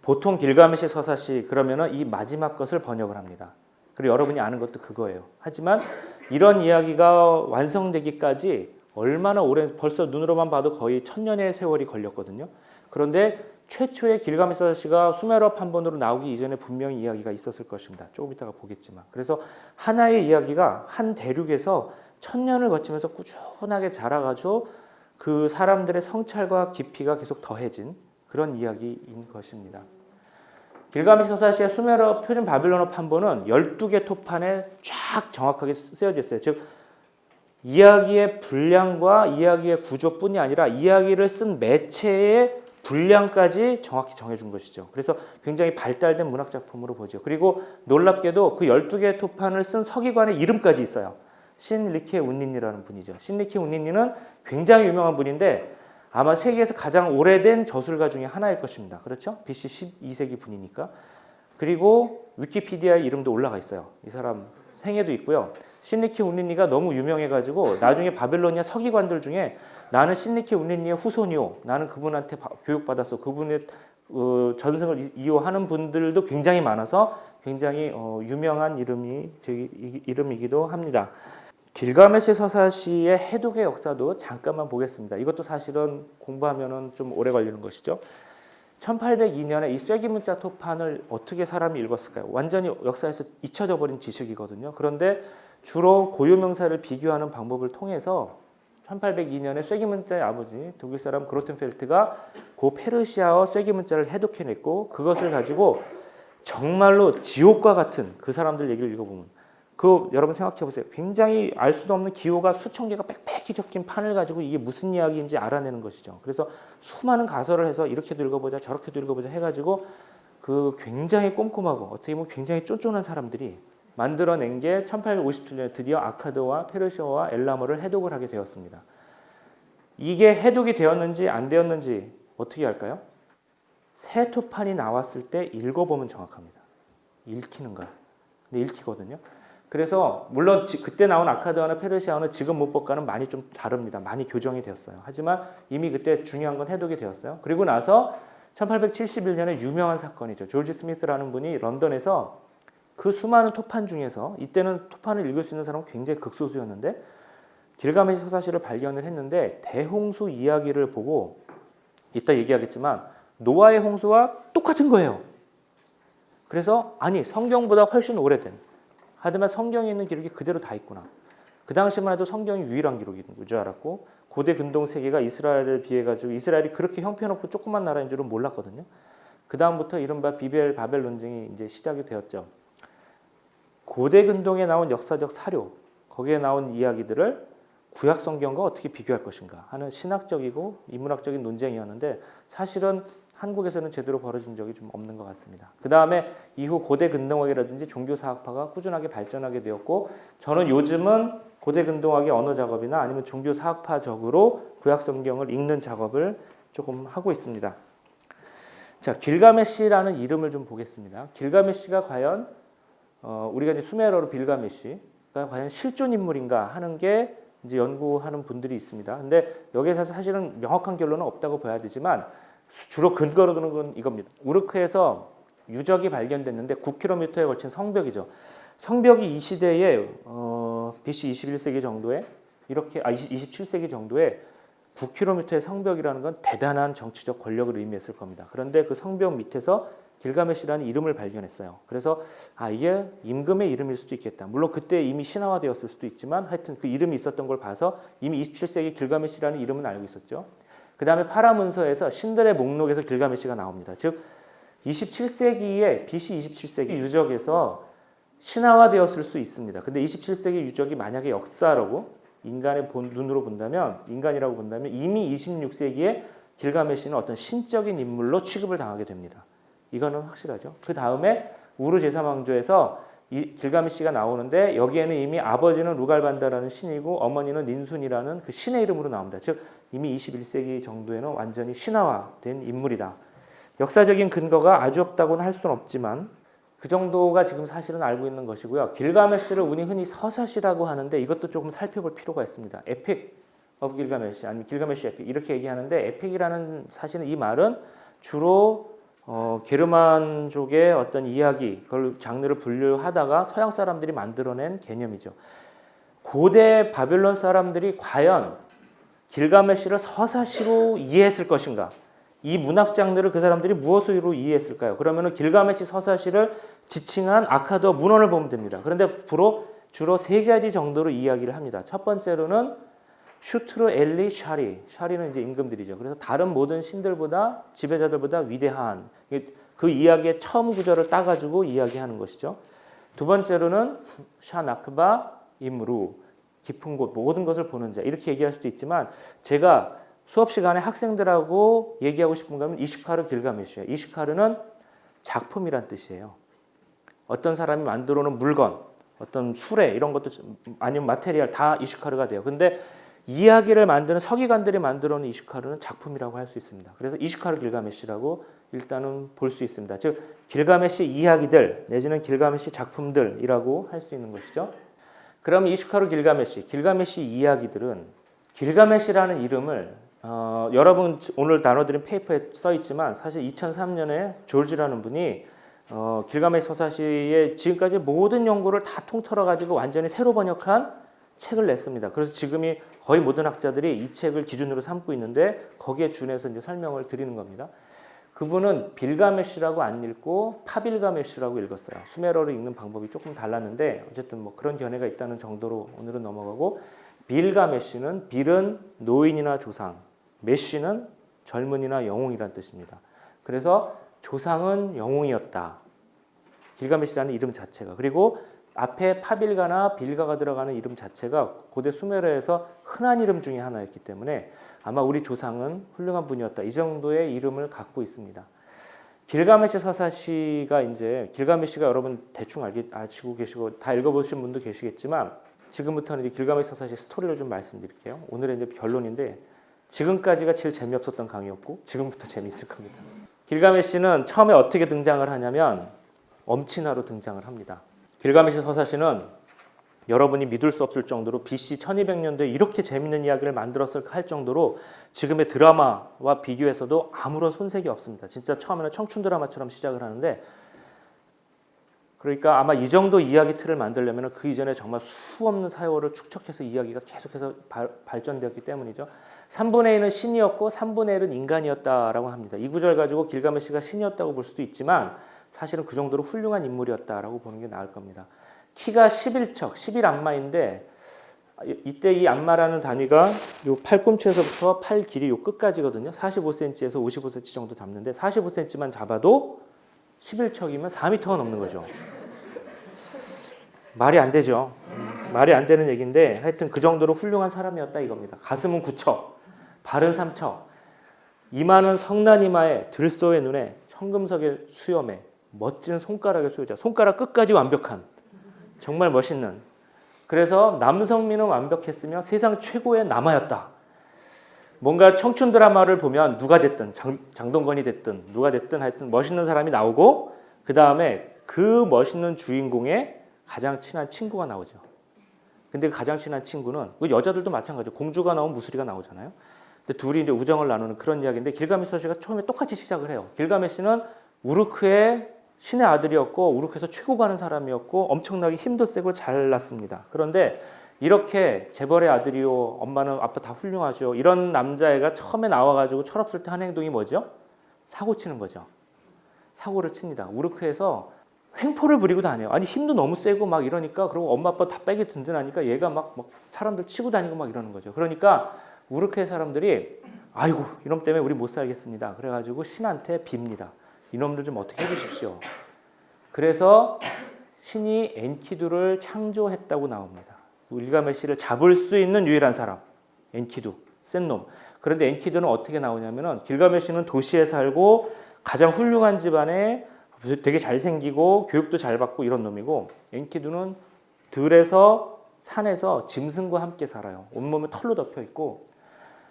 보통 길가메시 서사시 그러면은 이 마지막 것을 번역을 합니다. 그리고 여러분이 아는 것도 그거예요. 하지만 이런 이야기가 완성되기까지 얼마나 오랜, 벌써 눈으로만 봐도 거의 1000년의 세월이 걸렸거든요. 그런데 최초의 길가메시 서사시가 수메르 판본으로 나오기 이전에 분명히 이야기가 있었을 것입니다. 조금 이따가 보겠지만. 그래서 하나의 이야기가 한 대륙에서 1000년을 거치면서 꾸준하게 자라가지고 그 사람들의 성찰과 깊이가 계속 더해진 그런 이야기인 것입니다. 길가메시 서사시의 수메르 표준 바빌론어 판본은 12개 토판에 쫙 정확하게 쓰여져 있어요. 즉 이야기의 분량과 이야기의 구조뿐이 아니라 이야기를 쓴 매체의 분량까지 정확히 정해준 것이죠. 그래서 굉장히 발달된 문학 작품으로 보죠. 그리고 놀랍게도 그 12개의 토판을 쓴 서기관의 이름까지 있어요. 신리케 운닌니라는 분이죠. 신리케 운닌니는 굉장히 유명한 분인데 아마 세계에서 가장 오래된 저술가 중에 하나일 것입니다. 그렇죠? BC 12세기 분이니까. 그리고 위키피디아의 이름도 올라가 있어요. 이 사람 생애도 있고요. 신리케 운닌니가 너무 유명해가지고 나중에 바벨로니아 서기관들 중에 나는 신리케 운닌니의 후손이요. 나는 그분한테 교육받았어. 그분의 전승을 이어하는 분들도 굉장히 많아서 굉장히 유명한 이름이기도 합니다. 길가메시 서사시의 해독의 역사도 잠깐만 보겠습니다. 이것도 사실은 공부하면 좀 오래 걸리는 것이죠. 1802년에 이 쐐기문자 토판을 어떻게 사람이 읽었을까요? 완전히 역사에서 잊혀져 버린 지식이거든요. 그런데 주로 고유명사를 비교하는 방법을 통해서 1802년에 쐐기문자의 아버지 독일 사람 그로텐펠트가 그 페르시아어 쐐기문자를 해독해냈고 그것을 가지고 정말로 지옥과 같은 그 사람들 얘기를 읽어보면 여러분 생각해 보세요. 굉장히 알 수도 없는 기호가 수천 개가 빽빽히 적힌 판을 가지고 이게 무슨 이야기인지 알아내는 것이죠. 그래서 수많은 가설을 해서 이렇게도 읽어보자 저렇게도 읽어보자 해가지고 그 굉장히 꼼꼼하고 어떻게 보면 굉장히 쫀쫀한 사람들이 만들어낸 게 1857년에 드디어 아카드와 페르시아와 엘라머를 해독을 하게 되었습니다. 이게 해독이 되었는지 안 되었는지 어떻게 할까요? 새 토판이 나왔을 때 읽어보면 정확합니다. 읽히는 거야. 근데 읽히거든요. 그래서 물론 그때 나온 아카드어나 페르시아어는 지금 문법과는 많이 좀 다릅니다. 많이 교정이 되었어요. 하지만 이미 그때 중요한 건 해독이 되었어요. 그리고 나서 1871년에 유명한 사건이죠. 조지 스미스라는 분이 런던에서 그 수많은 토판 중에서 이때는 토판을 읽을 수 있는 사람은 굉장히 극소수였는데 길가메시 서사시를 발견을 했는데 대홍수 이야기를 보고 이따 얘기하겠지만 노아의 홍수와 똑같은 거예요. 그래서 아니 성경보다 훨씬 오래된 하지만 성경에 있는 기록이 그대로 다 있구나. 그 당시만 해도 성경이 유일한 기록인 줄 알았고 고대 근동 세계가 이스라엘을 비해 가지고 이스라엘이 그렇게 형편없고 조그만 나라인 줄은 몰랐거든요. 그 다음부터 이른바 바벨 논쟁이 이제 시작이 되었죠. 고대 근동에 나온 역사적 사료, 거기에 나온 이야기들을 구약 성경과 어떻게 비교할 것인가 하는 신학적이고 인문학적인 논쟁이었는데 사실은 한국에서는 제대로 벌어진 적이 좀 없는 것 같습니다. 그 다음에 이후 고대 근동학이라든지 종교사학파가 꾸준하게 발전하게 되었고 저는 요즘은 고대 근동학의 언어 작업이나 아니면 종교사학파적으로 구약 성경을 읽는 작업을 조금 하고 있습니다. 자, 길가메시라는 이름을 좀 보겠습니다. 길가메시가 과연 우리가 이제 수메르어로 빌가메시가 과연 실존 인물인가 하는 게 이제 연구하는 분들이 있습니다. 근데 여기에서 사실은 명확한 결론은 없다고 봐야 되지만 주로 근거로 두는 건 이겁니다. 우르크에서 유적이 발견됐는데 9km에 걸친 성벽이죠. 성벽이 이 시대에 BC 21세기 정도에 27세기 정도에 9km의 성벽이라는 건 대단한 정치적 권력을 의미했을 겁니다. 그런데 그 성벽 밑에서 길가메시라는 이름을 발견했어요. 그래서 이게 임금의 이름일 수도 있겠다. 물론 그때 이미 신화화되었을 수도 있지만 하여튼 그 이름이 있었던 걸 봐서 이미 27세기 길가메시라는 이름은 알고 있었죠. 그 다음에 파라문서에서 신들의 목록에서 길가메시가 나옵니다. 즉 27세기에 BC 27세기 유적에서 신화화되었을 수 있습니다. 근데 27세기 유적이 만약에 역사라고 인간의 눈으로 본다면 인간이라고 본다면 이미 26세기에 길가메시는 어떤 신적인 인물로 취급을 당하게 됩니다. 이거는 확실하죠. 그 다음에 우르 제3왕조에서 이 길가메시가 나오는데 여기에는 이미 아버지는 루갈반다라는 신이고 어머니는 닌순이라는 그 신의 이름으로 나옵니다. 즉 이미 21세기 정도에는 완전히 신화화된 인물이다. 역사적인 근거가 아주 없다고는 할 수는 없지만 그 정도가 지금 사실은 알고 있는 것이고요. 길가메시를 우리 흔히 서사시라고 하는데 이것도 조금 살펴볼 필요가 있습니다. 에픽 오브 길가메시 아니면 길가메시 에픽 이렇게 얘기하는데 에픽이라는 사실은 이 말은 주로 게르만족의 어떤 이야기, 그걸 장르를 분류하다가 서양 사람들이 만들어낸 개념이죠. 고대 바벨론 사람들이 과연 길가메시를 서사시로 이해했을 것인가? 이 문학 장르를 그 사람들이 무엇으로 이해했을까요? 그러면은 길가메시 서사시를 지칭한 아카드어 문헌을 보면 됩니다. 그런데 주로 세 가지 정도로 이야기를 합니다. 첫 번째로는 슈트르 엘리 샤리, 샤리는 이제 임금들이죠. 그래서 다른 모든 신들보다 지배자들보다 위대한 그 이야기의 처음 구절을 따가지고 이야기하는 것이죠. 두 번째로는 샤나크바 임루, 깊은 곳, 모든 것을 보는 자 이렇게 얘기할 수도 있지만 제가 수업 시간에 학생들하고 얘기하고 싶은 거는 이시카르 길가메시예요. 이시카르는 작품이란 뜻이에요. 어떤 사람이 만들어 놓은 물건, 어떤 수레 이런 것도 아니면 마테리얼 다 이시카르가 돼요. 근데 이야기를 만드는 서기관들이 만들어 놓은 이시카르는 작품이라고 할 수 있습니다. 그래서 이시카르 길가메시라고 일단은 볼 수 있습니다. 즉 길가메시 이야기들 내지는 길가메시 작품들이라고 할 수 있는 것이죠. 그럼 이시카르 길가메시 이야기들은 길가메시라는 이름을 여러분 오늘 나눠드린 페이퍼에 써 있지만 사실 2003년에 졸지라는 분이 길가메시 서사시의 지금까지 모든 연구를 다 통틀어 가지고 완전히 새로 번역한 책을 냈습니다. 그래서 지금이 거의 모든 학자들이 이 책을 기준으로 삼고 있는데 거기에 준해서 이제 설명을 드리는 겁니다. 그분은 빌가메시라고 안 읽고 파빌가메시라고 읽었어요. 수메러로 읽는 방법이 조금 달랐는데 어쨌든 뭐 그런 견해가 있다는 정도로 오늘은 넘어가고 빌가메시는 빌은 노인이나 조상, 메시는 젊은이나 영웅이란 뜻입니다. 그래서 조상은 영웅이었다. 길가메시라는 이름 자체가. 그리고 앞에 파빌가나 빌가가 들어가는 이름 자체가 고대 수메르에서 흔한 이름 중에 하나였기 때문에 아마 우리 조상은 훌륭한 분이었다. 이 정도의 이름을 갖고 있습니다. 길가메시 서사시가 이제 길가메시가 여러분 대충 아시고 계시고 다 읽어보신 분도 계시겠지만 지금부터는 이제 길가메시 서사시 스토리를 좀 말씀드릴게요. 오늘의 이제 결론인데 지금까지가 제일 재미없었던 강의였고 지금부터 재미있을 겁니다. 길가메시는 처음에 어떻게 등장을 하냐면 엄친아로 등장을 합니다. 길가메시 서사시는 여러분이 믿을 수 없을 정도로 BC 1200년도에 이렇게 재밌는 이야기를 만들었을까 할 정도로 지금의 드라마와 비교해서도 아무런 손색이 없습니다. 진짜 처음에는 청춘 드라마처럼 시작을 하는데 그러니까 아마 이 정도 이야기 틀을 만들려면 그 이전에 정말 수없는 사회를 축적해서 이야기가 계속해서 발전되었기 때문이죠. 3분의 1은 신이었고 3분의 1은 인간이었다라고 합니다. 이 구절 가지고 길가메시가 신이었다고 볼 수도 있지만 사실은 그 정도로 훌륭한 인물이었다라고 보는 게 나을 겁니다. 키가 11척, 11안마인데 이때 이 안마라는 단위가 요 팔꿈치에서부터 팔 길이 요 끝까지거든요. 45cm에서 55cm 정도 잡는데 45cm만 잡아도 11척이면 4m가 넘는 거죠. 말이 안 되죠. 말이 안 되는 얘기인데 하여튼 그 정도로 훌륭한 사람이었다 이겁니다. 가슴은 9척, 발은 3척, 이마는 성난 이마에 들소의 눈에 청금석의 수염에 멋진 손가락의 소유자, 손가락 끝까지 완벽한 정말 멋있는. 그래서 남성미는 완벽했으며 세상 최고의 남아였다. 뭔가 청춘 드라마를 보면 누가 됐든 장동건이 됐든 누가 됐든 하여튼 멋있는 사람이 나오고 그 다음에 그 멋있는 주인공의 가장 친한 친구가 나오죠. 근데 그 가장 친한 친구는 여자들도 마찬가지죠. 공주가 나오면 무수리가 나오잖아요. 근데 둘이 이제 우정을 나누는 그런 이야기인데 길가메시 서사시가 처음에 똑같이 시작을 해요. 길가메시는 우르크의 신의 아들이었고 우르크에서 최고 가는 사람이었고 엄청나게 힘도 세고 잘났습니다. 그런데 이렇게 재벌의 아들이요, 엄마는 아빠 다 훌륭하죠. 이런 남자애가 처음에 나와가지고 철없을 때 한 행동이 뭐죠? 사고 치는 거죠. 사고를 칩니다. 우르크에서 횡포를 부리고 다녀요. 아니 힘도 너무 세고 막 이러니까 그리고 엄마 아빠 다 빼기 든든하니까 얘가 막 사람들 치고 다니고 막 이러는 거죠. 그러니까 우르크의 사람들이 아이고 이놈 때문에 우리 못 살겠습니다. 그래가지고 신한테 빕니다. 이놈들 좀 어떻게 해주십시오. 그래서 신이 엔키두를 창조했다고 나옵니다. 길가메시를 잡을 수 있는 유일한 사람 엔키두, 센 놈. 그런데 엔키두는 어떻게 나오냐면은 길가메시는 도시에 살고 가장 훌륭한 집안에 되게 잘생기고 교육도 잘 받고 이런 놈이고 엔키두는 들에서 산에서 짐승과 함께 살아요. 온몸에 털로 덮여 있고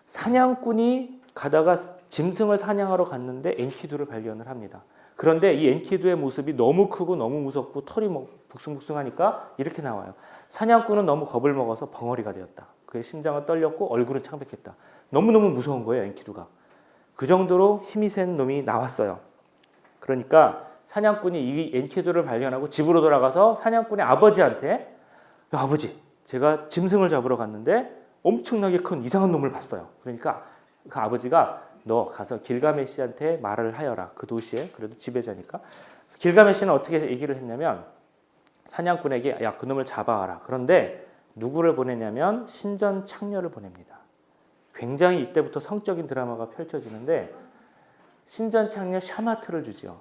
사냥꾼이 가다가 짐승을 사냥하러 갔는데 엔키두를 발견을 합니다. 그런데 이 엔키두의 모습이 너무 크고 너무 무섭고 털이 북숭북숭하니까 이렇게 나와요. 사냥꾼은 너무 겁을 먹어서 벙어리가 되었다. 그의 심장은 떨렸고 얼굴은 창백했다. 너무너무 무서운 거예요, 엔키두가. 그 정도로 힘이 센 놈이 나왔어요. 그러니까 사냥꾼이 이 엔키두를 발견하고 집으로 돌아가서 사냥꾼의 아버지한테 야, 아버지, 제가 짐승을 잡으러 갔는데 엄청나게 큰 이상한 놈을 봤어요. 그러니까 그 아버지가 너 가서 길가메시한테 말을 하여라. 그 도시에 그래도 지배자니까. 길가메시는 어떻게 얘기를 했냐면 사냥꾼에게 야 그놈을 잡아와라. 그런데 누구를 보내냐면 신전 창녀를 보냅니다. 굉장히 이때부터 성적인 드라마가 펼쳐지는데 신전 창녀 샤마트를 주지요.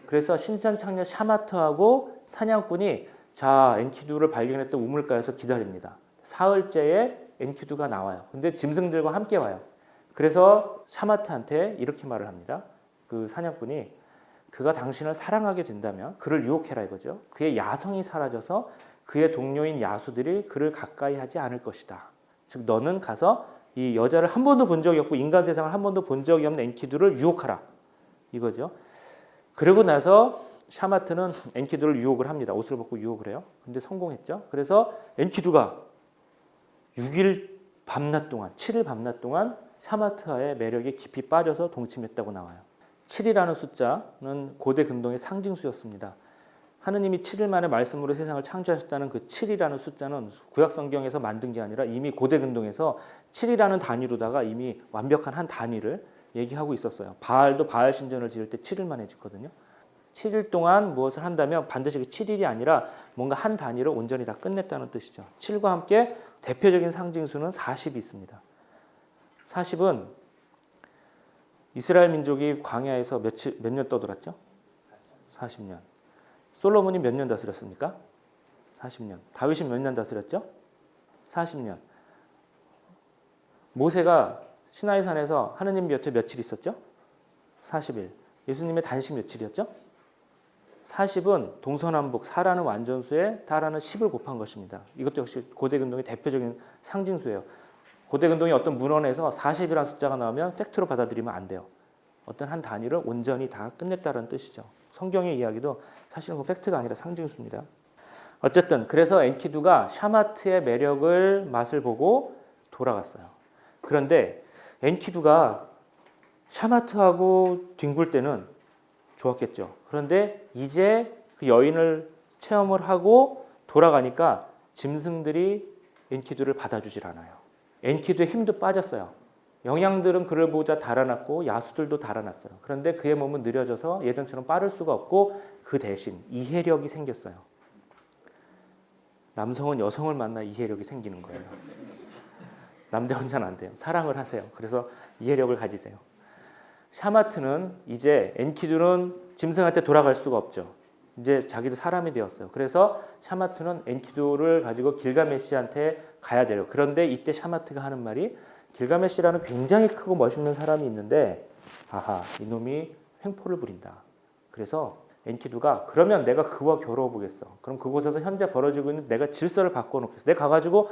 그래서 신전 창녀 샤마트하고 사냥꾼이 자 엔키두를 발견했던 우물가에서 기다립니다. 사흘째에 엔키두가 나와요. 근데 짐승들과 함께 와요. 그래서 샤마트한테 이렇게 말을 합니다. 그 사냥꾼이 그가 당신을 사랑하게 된다면 그를 유혹해라 이거죠. 그의 야성이 사라져서 그의 동료인 야수들이 그를 가까이 하지 않을 것이다. 즉 너는 가서 이 여자를 한 번도 본 적이 없고 인간 세상을 한 번도 본 적이 없는 엔키두를 유혹하라 이거죠. 그러고 나서 샤마트는 엔키두를 유혹을 합니다. 옷을 벗고 유혹을 해요. 근데 성공했죠. 그래서 엔키두가 6일 밤낮 동안 7일 밤낮 동안 샤마트의 매력에 깊이 빠져서 동침했다고 나와요. 7이라는 숫자는 고대 근동의 상징수였습니다. 하느님이 7일 만에 말씀으로 세상을 창조하셨다는 그 7이라는 숫자는 구약 성경에서 만든 게 아니라 이미 고대 근동에서 7이라는 단위로다가 이미 완벽한 한 단위를 얘기하고 있었어요. 바알도 바알 신전을 지을 때 7일 만에 짓거든요. 7일 동안 무엇을 한다면 반드시 그 7일이 아니라 뭔가 한 단위를 온전히 다 끝냈다는 뜻이죠. 7과 함께 대표적인 상징수는 40이 있습니다. 40은 이스라엘 민족이 광야에서 몇 년 떠돌았죠? 40년. 솔로몬이 몇 년 다스렸습니까? 40년. 다윗이 몇 년 다스렸죠? 40년. 모세가 시나이산에서 하느님 곁에 며칠 있었죠? 40일. 예수님의 단식 며칠이었죠? 40은 동서남북 4라는 완전수에 다라는 10을 곱한 것입니다. 이것도 역시 고대 근동의 대표적인 상징수예요. 고대 근동의 어떤 문헌에서 40이라는 숫자가 나오면 팩트로 받아들이면 안 돼요. 어떤 한 단위를 온전히 다 끝냈다는 뜻이죠. 성경의 이야기도 사실은 그 팩트가 아니라 상징수입니다. 어쨌든 그래서 엔키두가 샤마트의 매력을 맛을 보고 돌아갔어요. 그런데 엔키두가 샤마트하고 뒹굴 때는 좋았겠죠. 그런데 이제 그 여인을 체험을 하고 돌아가니까 짐승들이 엔키두를 받아주질 않아요. 엔키두의 힘도 빠졌어요. 영양들은 그를 보자 달아났고 야수들도 달아났어요. 그런데 그의 몸은 느려져서 예전처럼 빠를 수가 없고 그 대신 이해력이 생겼어요. 남성은 여성을 만나 이해력이 생기는 거예요. 남자 혼자는 안 돼요. 사랑을 하세요. 그래서 이해력을 가지세요. 샤마트는 이제 엔키두는 짐승한테 돌아갈 수가 없죠. 이제 자기도 사람이 되었어요. 그래서 샤마트는 엔키두를 가지고 길가메시한테 가야 돼요. 그런데 이때 샤마트가 하는 말이 길가메시라는 굉장히 크고 멋있는 사람이 있는데 아하 이놈이 횡포를 부린다. 그래서 엔키두가 그러면 내가 그와 겨루어 보겠어. 그럼 그곳에서 현재 벌어지고 있는 내가 질서를 바꿔놓겠어. 내가 가가지고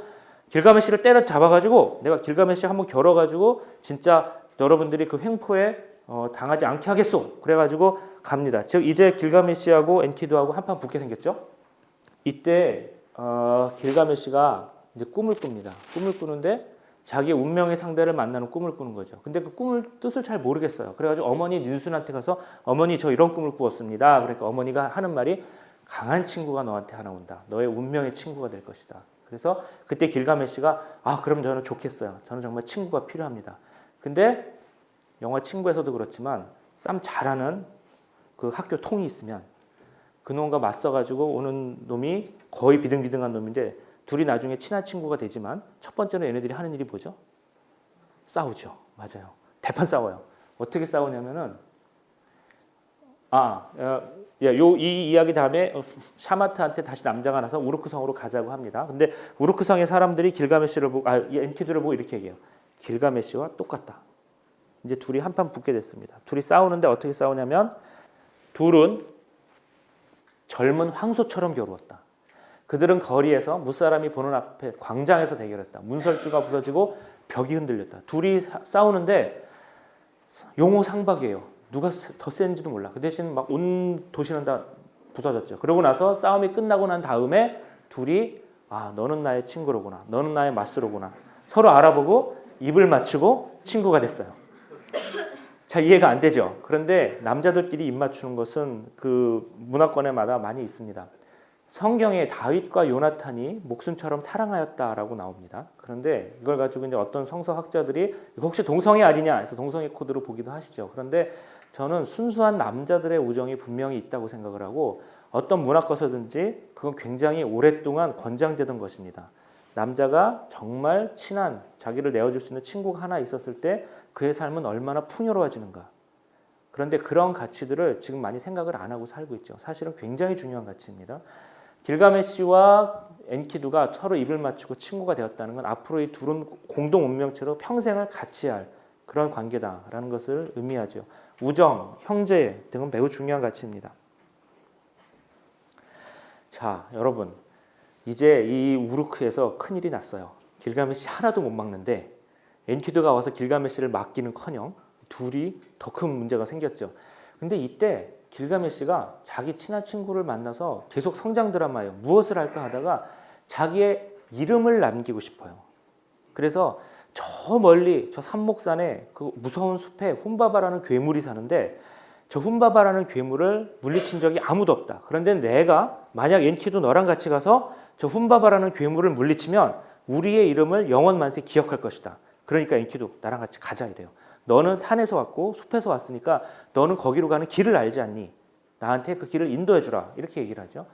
길가메시를 때려 잡아가지고 내가 길가메시 한번 겨뤄가지고 진짜 여러분들이 그 횡포에 당하지 않게 하겠소. 그래가지고 갑니다. 즉 이제 길가메시하고 엔키두하고 한판 붙게 생겼죠. 이때 길가메시가 이제 꿈을 꿉니다. 꿈을 꾸는데 자기의 운명의 상대를 만나는 꿈을 꾸는 거죠. 근데 그 꿈을 뜻을 잘 모르겠어요. 그래가지고 어머니 닌순한테 가서 어머니 저 이런 꿈을 꾸었습니다. 그러니까 어머니가 하는 말이 강한 친구가 너한테 하나 온다. 너의 운명의 친구가 될 것이다. 그래서 그때 길가메시가 아 그럼 저는 좋겠어요. 저는 정말 친구가 필요합니다. 근데 영화 친구에서도 그렇지만 싸움 잘하는 그 학교 통이 있으면 그놈과 맞서가지고 오는 놈이 거의 비등비등한 놈인데 둘이 나중에 친한 친구가 되지만 첫 번째는 얘네들이 하는 일이 뭐죠? 싸우죠. 맞아요. 대판 싸워요. 어떻게 싸우냐면은 이 이야기 다음에 샤마트한테 다시 남자가 나서 우르크 성으로 가자고 합니다. 근데 우르크 성의 사람들이 길가메시를 보고 엔키두를 보고 이렇게 얘기해요. 길가메시와 똑같다. 이제 둘이 한판 붙게 됐습니다. 둘이 싸우는데 어떻게 싸우냐면 둘은 젊은 황소처럼 겨루었다. 그들은 거리에서 무사람이 보는 앞에 광장에서 대결했다. 문설주가 부서지고 벽이 흔들렸다. 둘이 싸우는데 용호상박이에요. 누가 더 센지도 몰라. 그 대신 막 온 도시는 다 부서졌죠. 그러고 나서 싸움이 끝나고 난 다음에 둘이 너는 나의 친구로구나. 너는 나의 맞서로구나. 서로 알아보고 입을 맞추고 친구가 됐어요. 자, 이해가 안 되죠. 그런데 남자들끼리 입 맞추는 것은 그 문화권에마다 많이 있습니다. 성경에 다윗과 요나탄이 목숨처럼 사랑하였다라고 나옵니다. 그런데 이걸 가지고 이제 어떤 성서학자들이 이거 혹시 동성애 아니냐 해서 동성애 코드로 보기도 하시죠. 그런데 저는 순수한 남자들의 우정이 분명히 있다고 생각을 하고 어떤 문학거서든지 그건 굉장히 오랫동안 권장되던 것입니다. 남자가 정말 친한 자기를 내어줄 수 있는 친구가 하나 있었을 때 그의 삶은 얼마나 풍요로워지는가. 그런데 그런 가치들을 지금 많이 생각을 안 하고 살고 있죠. 사실은 굉장히 중요한 가치입니다. 길가메시와 엔키두가 서로 입을 맞추고 친구가 되었다는 건 앞으로 이 둘은 공동 운명체로 평생을 같이 할 그런 관계다라는 것을 의미하죠. 우정, 형제 등은 매우 중요한 가치입니다. 자, 여러분, 이제 이 우르크에서 큰일이 났어요. 길가메시 하나도 못 막는데 엔키두가 와서 길가메시를 막기는커녕 둘이 더 큰 문제가 생겼죠. 근데 이때 길가메시가 자기 친한 친구를 만나서 계속 성장 드라마예요. 무엇을 할까 하다가 자기의 이름을 남기고 싶어요. 그래서 저 멀리 저 산목산에 그 무서운 숲에 훔바바라는 괴물이 사는데 저 훔바바라는 괴물을 물리친 적이 아무도 없다. 그런데 내가 만약 엔키두 너랑 같이 가서 저 훔바바라는 괴물을 물리치면 우리의 이름을 영원 만세 기억할 것이다. 그러니까 엔키두 나랑 같이 가자 이래요. 너는 산에서 왔고 숲에서 왔으니까 너는 거기로 가는 길을 알지 않니? 나한테 그 길을 인도해 주라. 이렇게 얘기를 하죠.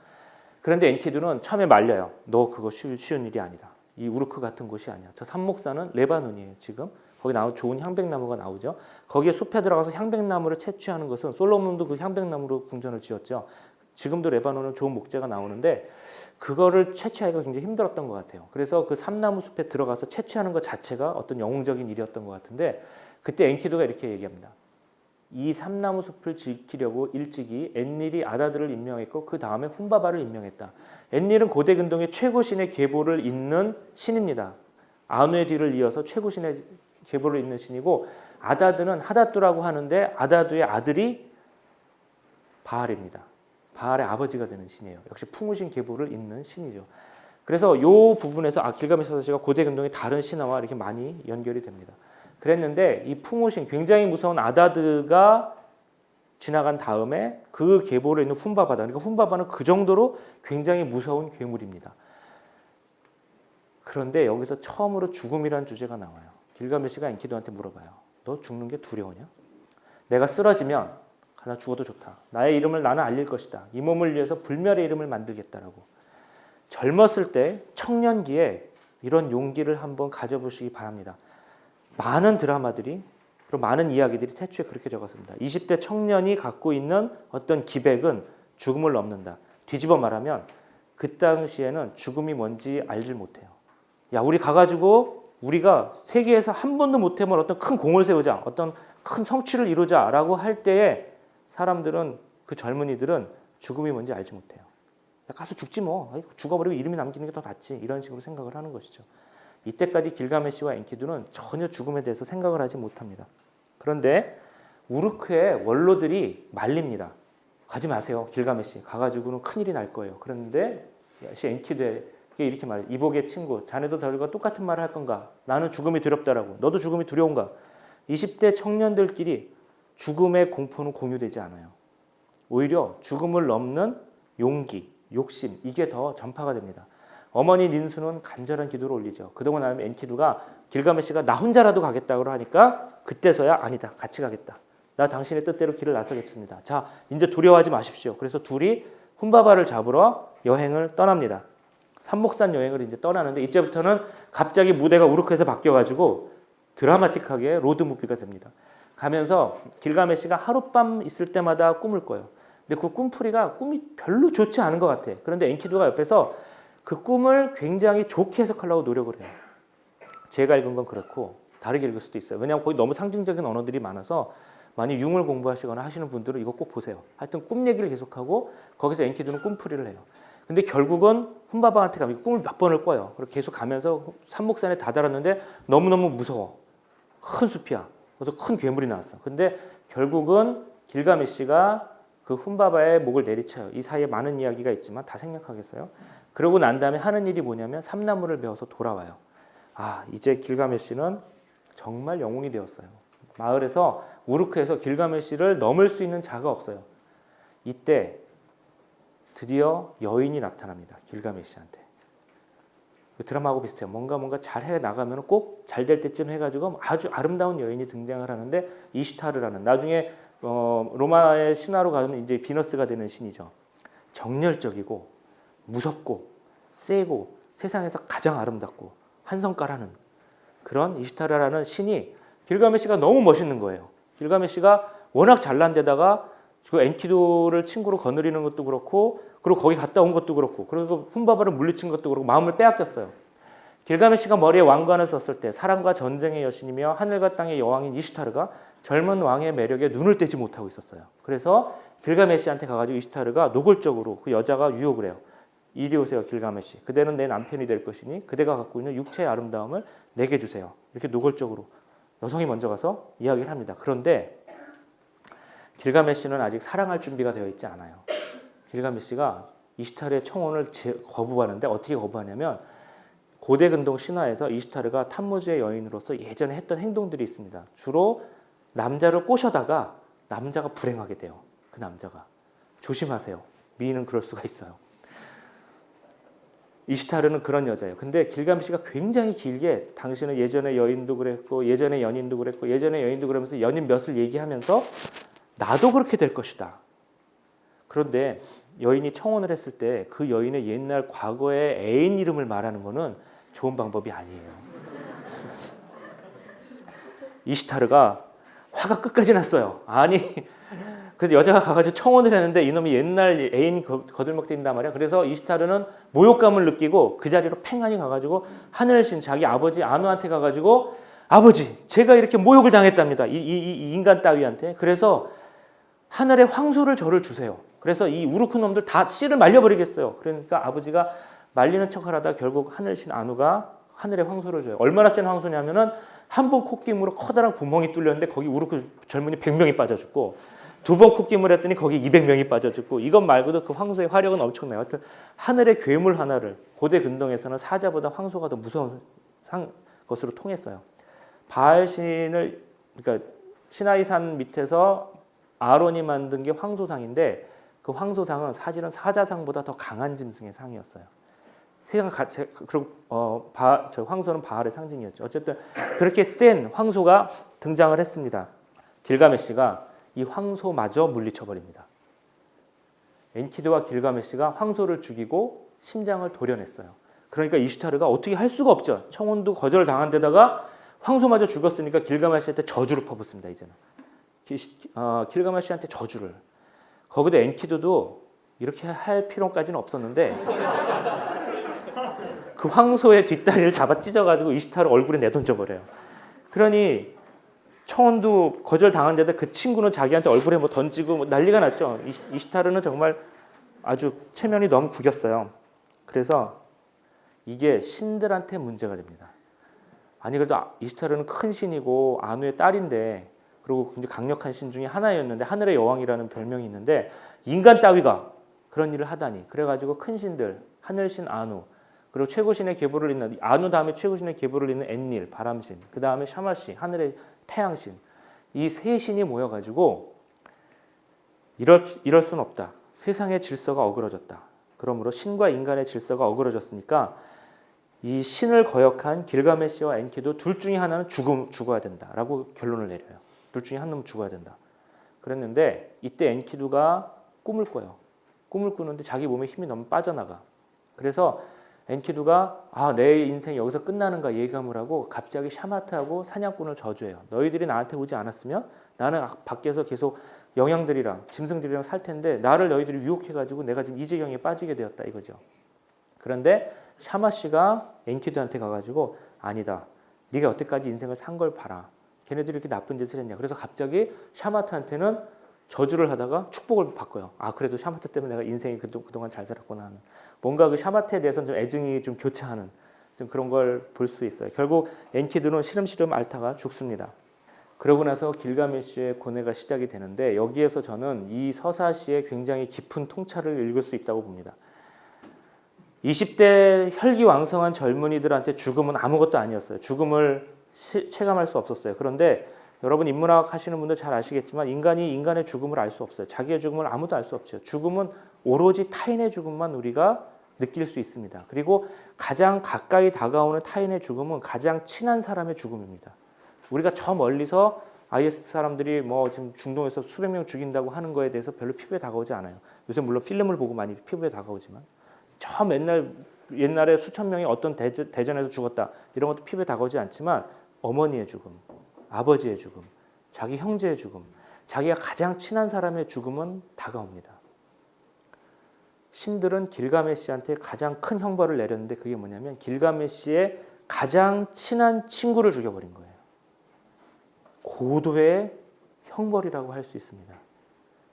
그런데 엔키두는 처음에 말려요. 너 그거 쉬운 일이 아니다. 이 우르크 같은 곳이 아니야. 저 산목산은 레바논이에요. 지금 거기 나온 좋은 향백나무가 나오죠. 거기에 숲에 들어가서 향백나무를 채취하는 것은 솔로몬도 그 향백나무로 궁전을 지었죠. 지금도 레바논은 좋은 목재가 나오는데 그거를 채취하기가 굉장히 힘들었던 것 같아요. 그래서 그 삼나무 숲에 들어가서 채취하는 것 자체가 어떤 영웅적인 일이었던 것 같은데 그때 엔키두가 이렇게 얘기합니다. 이 삼나무 숲을 지키려고 일찍이 엔릴이 아다드를 임명했고 그 다음에 훔바바를 임명했다. 엔릴은 고대 근동의 최고신의 계보를 잇는 신입니다. 아누의 뒤를 이어서 최고신의 계보를 잇는 신이고 아다드는 하닷두라고 하는데 아다두의 아들이 바알입니다. 바알의 아버지가 되는 신이에요. 역시 풍우신 계보를 잇는 신이죠. 그래서 이 부분에서 길가메시 서시가 고대 근동의 다른 신화와 이렇게 많이 연결이 됩니다. 그랬는데 이 풍우신 굉장히 무서운 아다드가 지나간 다음에 그 계보를 있는 훔바바다. 그러니까 훔바바는 그 정도로 굉장히 무서운 괴물입니다. 그런데 여기서 처음으로 죽음이라는 주제가 나와요. 길가메시가 엔키두한테 물어봐요. 너 죽는 게 두려우냐? 내가 쓰러지면 나 죽어도 좋다. 나의 이름을 나는 알릴 것이다. 이 몸을 위해서 불멸의 이름을 만들겠다라고. 젊었을 때 청년기에 이런 용기를 한번 가져보시기 바랍니다. 많은 드라마들이 그리고 많은 이야기들이 태초에 그렇게 적었습니다. 20대 청년이 갖고 있는 어떤 기백은 죽음을 넘는다. 뒤집어 말하면 그 당시에는 죽음이 뭔지 알질 못해요. 야, 우리 가가지고 우리가 세계에서 한 번도 못해본 어떤 큰 공을 세우자, 어떤 큰 성취를 이루자라고 할 때에 사람들은 그 젊은이들은 죽음이 뭔지 알지 못해요. 야, 가서 죽지 뭐. 죽어버리고 이름이 남기는 게 더 낫지. 이런 식으로 생각을 하는 것이죠. 이때까지 길가메시와 엔키두는 전혀 죽음에 대해서 생각을 하지 못합니다. 그런데 우르크의 원로들이 말립니다. 가지 마세요. 길가메시. 가가지고는 큰일이 날 거예요. 그런데 엔키두에게 이렇게 말해요. 이복의 친구, 자네도 저들과 똑같은 말을 할 건가? 나는 죽음이 두렵다라고. 너도 죽음이 두려운가? 20대 청년들끼리 죽음의 공포는 공유되지 않아요. 오히려 죽음을 넘는 용기, 욕심, 이게 더 전파가 됩니다. 어머니 닌수는 간절한 기도를 올리죠. 그동안 나면 엔키두가 길가메시가 나 혼자라도 가겠다고 하니까 그때서야 아니다. 같이 가겠다. 나 당신의 뜻대로 길을 나서겠습니다. 자, 이제 두려워하지 마십시오. 그래서 둘이 훔바바를 잡으러 여행을 떠납니다. 산목산 여행을 이제 떠나는데 이제부터는 갑자기 무대가 우르크에서 바뀌어가지고 드라마틱하게 로드무비가 됩니다. 가면서 길가메시가 하룻밤 있을 때마다 꿈을 꿔요. 근데 그 꿈풀이가 꿈이 별로 좋지 않은 것 같아. 그런데 엔키두가 옆에서 그 꿈을 굉장히 좋게 해석하려고 노력을 해요. 제가 읽은 건 그렇고 다르게 읽을 수도 있어요. 왜냐하면 거기 너무 상징적인 언어들이 많아서 만약 융을 공부하시거나 하시는 분들은 이거 꼭 보세요. 하여튼 꿈 얘기를 계속하고 거기서 엔키두는 꿈풀이를 해요. 근데 결국은 훔바바한테 가면 꿈을 몇 번을 꿔요. 그리고 계속 가면서 산목산에 다다랐는데 너무너무 무서워. 큰 숲이야. 그래서 큰 괴물이 나왔어. 근데 결국은 길가메시가 그 훔바바의 목을 내리쳐요. 이 사이에 많은 이야기가 있지만 다 생략하겠어요. 그러고 난 다음에 하는 일이 뭐냐면 삼나무를 베어서 돌아와요. 아, 이제 길가메시는 정말 영웅이 되었어요. 마을에서 우르크에서 길가메시를 넘을 수 있는 자가 없어요. 이때 드디어 여인이 나타납니다. 길가메시한테. 그 드라마하고 비슷해요. 뭔가 잘 해 나가면 꼭 잘 될 때쯤 해가지고 아주 아름다운 여인이 등장을 하는데 이시타르라는 나중에 로마의 신화로 가면 이제 비너스가 되는 신이죠. 정열적이고 무섭고 세고 세상에서 가장 아름답고 한성깔하는 그런 이시타르라는 신이 길가메시가 너무 멋있는 거예요. 길가메시가 워낙 잘난 데다가 그 엔키두를 친구로 거느리는 것도 그렇고 그리고 거기 갔다 온 것도 그렇고 그리고 훈바바를 물리친 것도 그렇고 마음을 빼앗겼어요. 길가메시가 머리에 왕관을 썼을 때 사랑과 전쟁의 여신이며 하늘과 땅의 여왕인 이시타르가 젊은 왕의 매력에 눈을 떼지 못하고 있었어요. 그래서 길가메시한테 가가지고 이시타르가 노골적으로 그 여자가 유혹을 해요. 이리 오세요 길가메시. 그대는 내 남편이 될 것이니 그대가 갖고 있는 육체의 아름다움을 내게 주세요. 이렇게 노골적으로 여성이 먼저 가서 이야기를 합니다. 그런데 길가메시는 아직 사랑할 준비가 되어 있지 않아요. 길가메시가 이시타르의 청혼을 거부하는데 어떻게 거부하냐면 고대 근동 신화에서 이시타르가 탐무지의 여인으로서 예전에 했던 행동들이 있습니다. 주로 남자를 꼬셔다가 남자가 불행하게 돼요. 그 남자가. 조심하세요. 미인은 그럴 수가 있어요. 이시타르는 그런 여자예요. 근데 길가메시가 굉장히 길게 당신은 예전에 여인도 그랬고 예전에 연인도 그랬고 예전에 여인도 그러면서 연인 몇을 얘기하면서 나도 그렇게 될 것이다. 그런데 여인이 청혼을 했을 때 그 여인의 옛날 과거의 애인 이름을 말하는 것은 좋은 방법이 아니에요. 이시타르가 화가 끝까지 났어요. 아니 그래서 여자가 가가지고 청혼을 했는데 이놈이 옛날 애인 거들먹댄단 말이야. 그래서 이시타르는 모욕감을 느끼고 그 자리로 팽하니 가가지고 하늘신 자기 아버지 아누한테 가가지고 아버지 제가 이렇게 모욕을 당했답니다. 이 인간 따위한테. 그래서 하늘의 황소를 저를 주세요. 그래서 이 우르크 놈들 다 씨를 말려버리겠어요. 그러니까 아버지가 말리는 척을 하다 결국 하늘신 아누가 하늘의 황소를 줘요. 얼마나 센 황소냐면은 한 번 콧김으로 커다란 구멍이 뚫렸는데 거기 우르크 젊은이 100명이 빠져 죽고 두 번 콧김을 했더니 거기 200명이 빠져 죽고 이것 말고도 그 황소의 화력은 엄청나요. 하여튼 하늘의 괴물 하나를 고대 근동에서는 사자보다 황소가 더 무서운 것으로 통했어요. 바알신을 그러니까 시나이산 밑에서 아론이 만든 게 황소상인데 그 황소상은 사실은 사자상보다 더 강한 짐승의 상이었어요. 그리고 저 황소는 바알의 상징이었죠. 어쨌든 그렇게 센 황소가 등장을 했습니다. 길가메시가 이 황소마저 물리쳐 버립니다. 엔키두와 길가메시가 황소를 죽이고 심장을 도려냈어요. 그러니까 이시타르가 어떻게 할 수가 없죠. 청혼도 거절당한 데다가 황소마저 죽었으니까 길가메시한테 저주를 퍼붓습니다. 이제는 길가메시한테 저주를. 거기도 엔키두도 이렇게 할 필요까지는 없었는데 그 황소의 뒷다리를 잡아 찢어가지고 이시타르 얼굴에 내던져 버려요. 그러니 청혼도 거절당한 데다 그 친구는 자기한테 얼굴에 뭐 던지고 난리가 났죠. 이시타르는 정말 아주 체면이 너무 구겼어요. 그래서 이게 신들한테 문제가 됩니다. 아니 그래도 이시타르는 큰 신이고 아누의 딸인데 그리고 굉장히 강력한 신 중에 하나였는데 하늘의 여왕이라는 별명이 있는데 인간 따위가 그런 일을 하다니. 그래가지고 큰 신들 하늘신 아누 그리고 최고신의 계보를 잇는 아누 다음에 최고신의 계보를 잇는 엔닐 바람신 그 다음에 샤마시 하늘의 태양신 이 세 신이 모여가지고 이럴 수는 없다. 세상의 질서가 어그러졌다. 그러므로 신과 인간의 질서가 어그러졌으니까 이 신을 거역한 길가메시와 엔키두 둘 중에 하나는 죽어야 된다라고 결론을 내려요. 둘 중에 한 놈은 죽어야 된다. 그랬는데 이때 엔키두가 꿈을 꿔요. 꿈을 꾸는데 자기 몸에 힘이 너무 빠져나가. 그래서 엔키두가 내 인생이 여기서 끝나는가 예감을 하고 갑자기 샤마트하고 사냥꾼을 저주해요. 너희들이 나한테 오지 않았으면 나는 밖에서 계속 영양들이랑 짐승들이랑 살 텐데 나를 너희들이 유혹해가지고 내가 지금 이 지경에 빠지게 되었다 이거죠. 그런데 샤마씨가 엔키두한테 가가지고 아니다. 네가 여태까지 인생을 산 걸 봐라. 걔네들이 이렇게 나쁜 짓을 했냐. 그래서 갑자기 샤마트한테는 저주를 하다가 축복을 바꿔요. 그래도 샤마트 때문에 내가 인생이 그동안 잘 살았구나 하는. 뭔가 그 샤마트에 대해서는 좀 애증이 좀 교차하는 좀 그런 걸 볼 수 있어요. 결국 엔키두는 시름시름 앓다가 죽습니다. 그러고 나서 길가메시의 고뇌가 시작이 되는데 여기에서 저는 이 서사시의 굉장히 깊은 통찰을 읽을 수 있다고 봅니다. 20대 혈기왕성한 젊은이들한테 죽음은 아무것도 아니었어요. 죽음을 체감할 수 없었어요. 그런데 여러분 인문학 하시는 분들 잘 아시겠지만 인간이 인간의 죽음을 알 수 없어요. 자기의 죽음을 아무도 알 수 없죠. 죽음은 오로지 타인의 죽음만 우리가 느낄 수 있습니다. 그리고 가장 가까이 다가오는 타인의 죽음은 가장 친한 사람의 죽음입니다. 우리가 저 멀리서 IS 사람들이 뭐 지금 중동에서 수백 명 죽인다고 하는 거에 대해서 별로 피부에 다가오지 않아요. 요새 물론 필름을 보고 많이 피부에 다가오지만 저 옛날에 수천 명이 어떤 대전에서 죽었다 이런 것도 피부에 다가오지 않지만 어머니의 죽음, 아버지의 죽음, 자기 형제의 죽음, 자기가 가장 친한 사람의 죽음은 다가옵니다. 신들은 길가메시한테 가장 큰 형벌을 내렸는데 그게 뭐냐면 길가메시의 가장 친한 친구를 죽여버린 거예요. 고도의 형벌이라고 할 수 있습니다.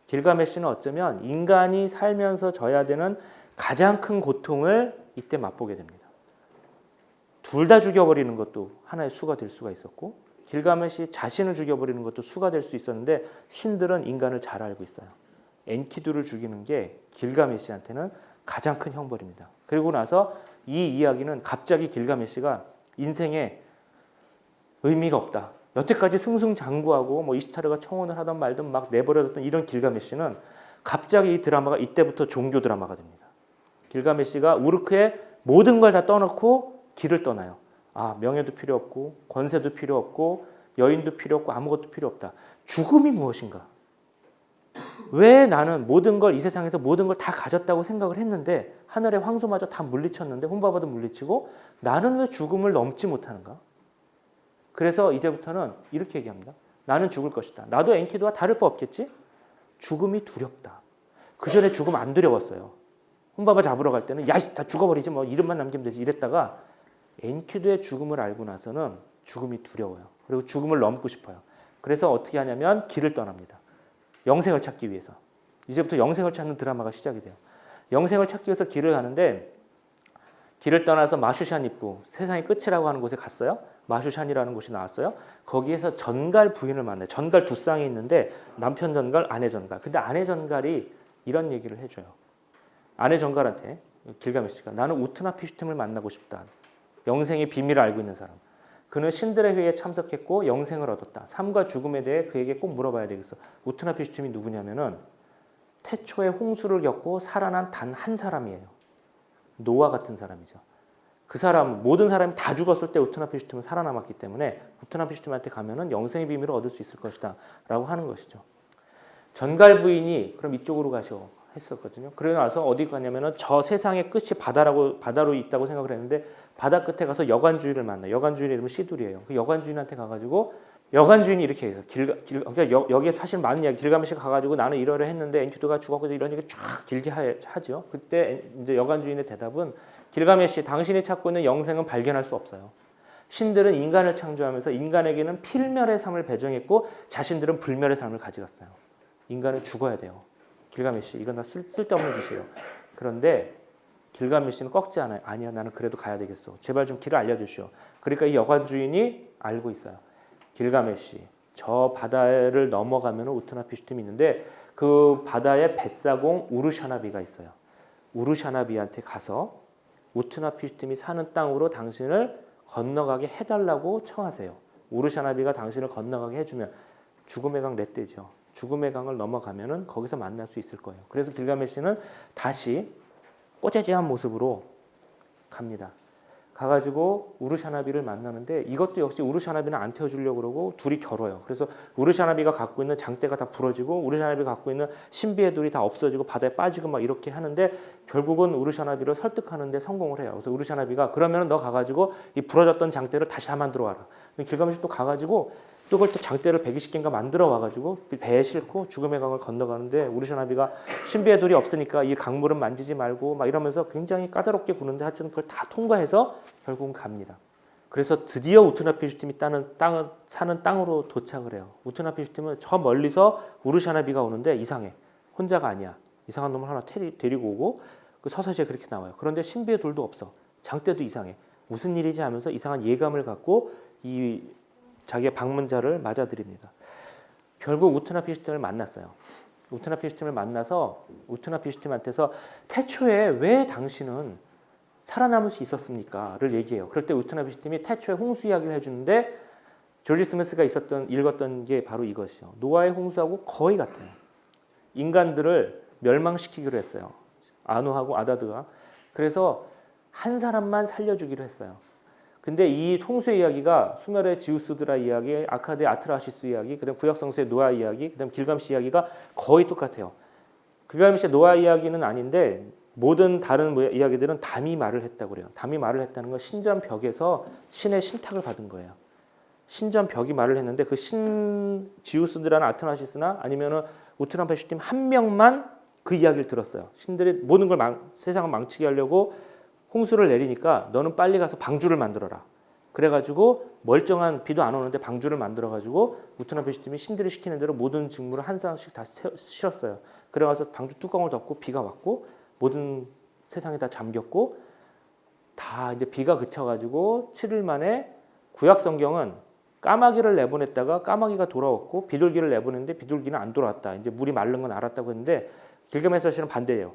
길가메시는 어쩌면 인간이 살면서 져야 되는 가장 큰 고통을 이때 맛보게 됩니다. 둘 다 죽여버리는 것도 하나의 수가 될 수가 있었고 길가메시 자신을 죽여버리는 것도 수가 될 수 있었는데 신들은 인간을 잘 알고 있어요. 엔키두를 죽이는 게 길가메시한테는 가장 큰 형벌입니다. 그리고 나서 이 이야기는 갑자기 길가메시가 인생에 의미가 없다. 여태까지 승승장구하고 뭐 이시타르가 청혼을 하던 말든 막 내버려뒀던 이런 길가메시는 갑자기 이 드라마가 이때부터 종교 드라마가 됩니다. 길가메시가 우르크의 모든 걸 다 떠놓고 길을 떠나요. 아, 명예도 필요 없고 권세도 필요 없고 여인도 필요 없고 아무것도 필요 없다. 죽음이 무엇인가? 왜 나는 모든 걸 이 세상에서 모든 걸 다 가졌다고 생각을 했는데 하늘의 황소마저 다 물리쳤는데 혼바바도 물리치고 나는 왜 죽음을 넘지 못하는가? 그래서 이제부터는 이렇게 얘기합니다. 나는 죽을 것이다. 나도 엔키두와 다를 바 없겠지? 죽음이 두렵다. 그 전에 죽음 안 두려웠어요. 혼바바 잡으러 갈 때는 야, 다 죽어버리지 뭐 이름만 남기면 되지 이랬다가 엔키두의 죽음을 알고 나서는 죽음이 두려워요. 그리고 죽음을 넘고 싶어요. 그래서 어떻게 하냐면 길을 떠납니다. 영생을 찾기 위해서. 이제부터 영생을 찾는 드라마가 시작이 돼요. 영생을 찾기 위해서 길을 가는데 길을 떠나서 마슈샨 입구, 세상의 끝이라고 하는 곳에 갔어요. 마슈샨이라는 곳이 나왔어요. 거기에서 전갈 부인을 만나요. 전갈 두 쌍이 있는데 남편 전갈, 아내 전갈. 근데 아내 전갈이 이런 얘기를 해줘요. 아내 전갈한테 길가메시가 나는 우트나피슈팀을 만나고 싶다. 영생의 비밀을 알고 있는 사람. 그는 신들의 회의에 참석했고 영생을 얻었다. 삶과 죽음에 대해 그에게 꼭 물어봐야 되겠어. 우트나피슈팀이 누구냐면은 태초에 홍수를 겪고 살아난 단 한 사람이에요. 노아 같은 사람이죠. 그 사람 모든 사람이 다 죽었을 때 우트나피슈팀은 살아남았기 때문에 우트나피슈팀한테 가면은 영생의 비밀을 얻을 수 있을 것이다라고 하는 것이죠. 전갈 부인이 그럼 이쪽으로 가시오 했었거든요. 그러고 나서 어디 가냐면은 저 세상의 끝이 바다로 있다고 생각을 했는데 바다 끝에 가서 여관 주인을 만나요. 여관 주인의 이름은 시둘이에요. 그 여관 주인한테 가가지고 여관 주인이 이렇게 해서 그러니까 여기에 사실 많은 이야기 길가메시가 가가지고 나는 이러이러 했는데 엔키두가 죽었고 이런 얘기 쫙 길게 하죠. 그때 이제 여관 주인의 대답은 길가메시 당신이 찾고 있는 영생은 발견할 수 없어요. 신들은 인간을 창조하면서 인간에게는 필멸의 삶을 배정했고 자신들은 불멸의 삶을 가져갔어요. 인간은 죽어야 돼요. 길가메시 이건 다 쓸데없는 짓이에요. 그런데 길가메시는 꺾지 않아요. 아니야 나는 그래도 가야 되겠어. 제발 좀 길을 알려주시오. 그러니까 이 여관 주인이 알고 있어요. 길가메시 저 바다를 넘어가면 우트나피슈팀이 있는데 그 바다에 뱃사공 우르샤나비가 있어요. 우르샤나비한테 가서 우트나피슈팀이 사는 땅으로 당신을 건너가게 해달라고 청하세요. 우르샤나비가 당신을 건너가게 해주면 죽음의 강 렛대죠. 죽음의 강을 넘어가면은 거기서 만날 수 있을 거예요. 그래서 길가메시는 다시 꼬재재한 모습으로 갑니다. 가가지고 우르샤나비를 만나는데 이것도 역시 우르샤나비는 안 태워주려고 그러고 둘이 겨뤄요. 그래서 우르샤나비가 갖고 있는 장대가 다 부러지고 우르샤나비가 갖고 있는 신비의 돌이 다 없어지고 바다에 빠지고 막 이렇게 하는데 결국은 우르샤나비를 설득하는데 성공을 해요. 그래서 우르샤나비가 그러면 너 가가지고 이 부러졌던 장대를 다시 다 만들어 와라. 길가메시 또 가가지고 또 그걸 또 장대를 120개인가 만들어 와가지고 배에 싣고 죽음의 강을 건너가는데 우르샤나비가 신비의 돌이 없으니까 이 강물은 만지지 말고 막 이러면서 굉장히 까다롭게 구는데 하여튼 그걸 다 통과해서 결국은 갑니다. 그래서 드디어 우트나피슈팀이 사는 땅으로 도착을 해요. 우트나피슈팀은 저 멀리서 우르샤나비가 오는데 이상해. 혼자가 아니야. 이상한 놈을 하나 데리고 오고 그 서서시에 그렇게 나와요. 그런데 신비의 돌도 없어. 장대도 이상해. 무슨 일이지 하면서 이상한 예감을 갖고 이 자기의 방문자를 맞아들입니다. 결국 우트나피슈팀을 만났어요. 우트나피슈팀을 만나서 우트나피슈팀한테서 태초에 왜 당신은 살아남을 수 있었습니까?를 얘기해요. 그럴 때 우트나피슈팀이 태초에 홍수 이야기를 해주는데 조지 스미스가 읽었던 게 바로 이것이요. 노아의 홍수하고 거의 같아요. 인간들을 멸망시키기로 했어요. 아노하고 아다드가. 그래서 한 사람만 살려주기로 했어요. 근데 이 홍수의 이야기가 수메르의 지우스드라 이야기, 아카드의 아트라시스 이야기, 그다음 구약 성서의 노아 이야기, 그다음 길가메시 이야기가 거의 똑같아요. 길가메시의 노아 이야기는 아닌데 모든 다른 이야기들은 담이 말을 했다고 그래요. 담이 말을 했다는 건 신전 벽에서 신의 신탁을 받은 거예요. 신전 벽이 말을 했는데 그 지우스드라나 아트라시스나 아니면은 우트람페슈팀 한 명만 그 이야기를 들었어요. 신들이 모든 걸 세상을 망치게 하려고 홍수를 내리니까 너는 빨리 가서 방주를 만들어라. 그래가지고 멀쩡한 비도 안 오는데 방주를 만들어가지고 우트람페슈팀이 신들이 시키는 대로 모든 직무를 한 사람씩 다 실었어요. 그래가서 방주 뚜껑을 덮고 비가 왔고 모든 세상이 다 잠겼고 다 이제 비가 그쳐가지고 7일 만에 구약 성경은 까마귀를 내보냈다가 까마귀가 돌아왔고 비둘기를 내보냈는데 비둘기는 안 돌아왔다. 이제 물이 마른 건 알았다고 했는데 길가메시는 반대예요.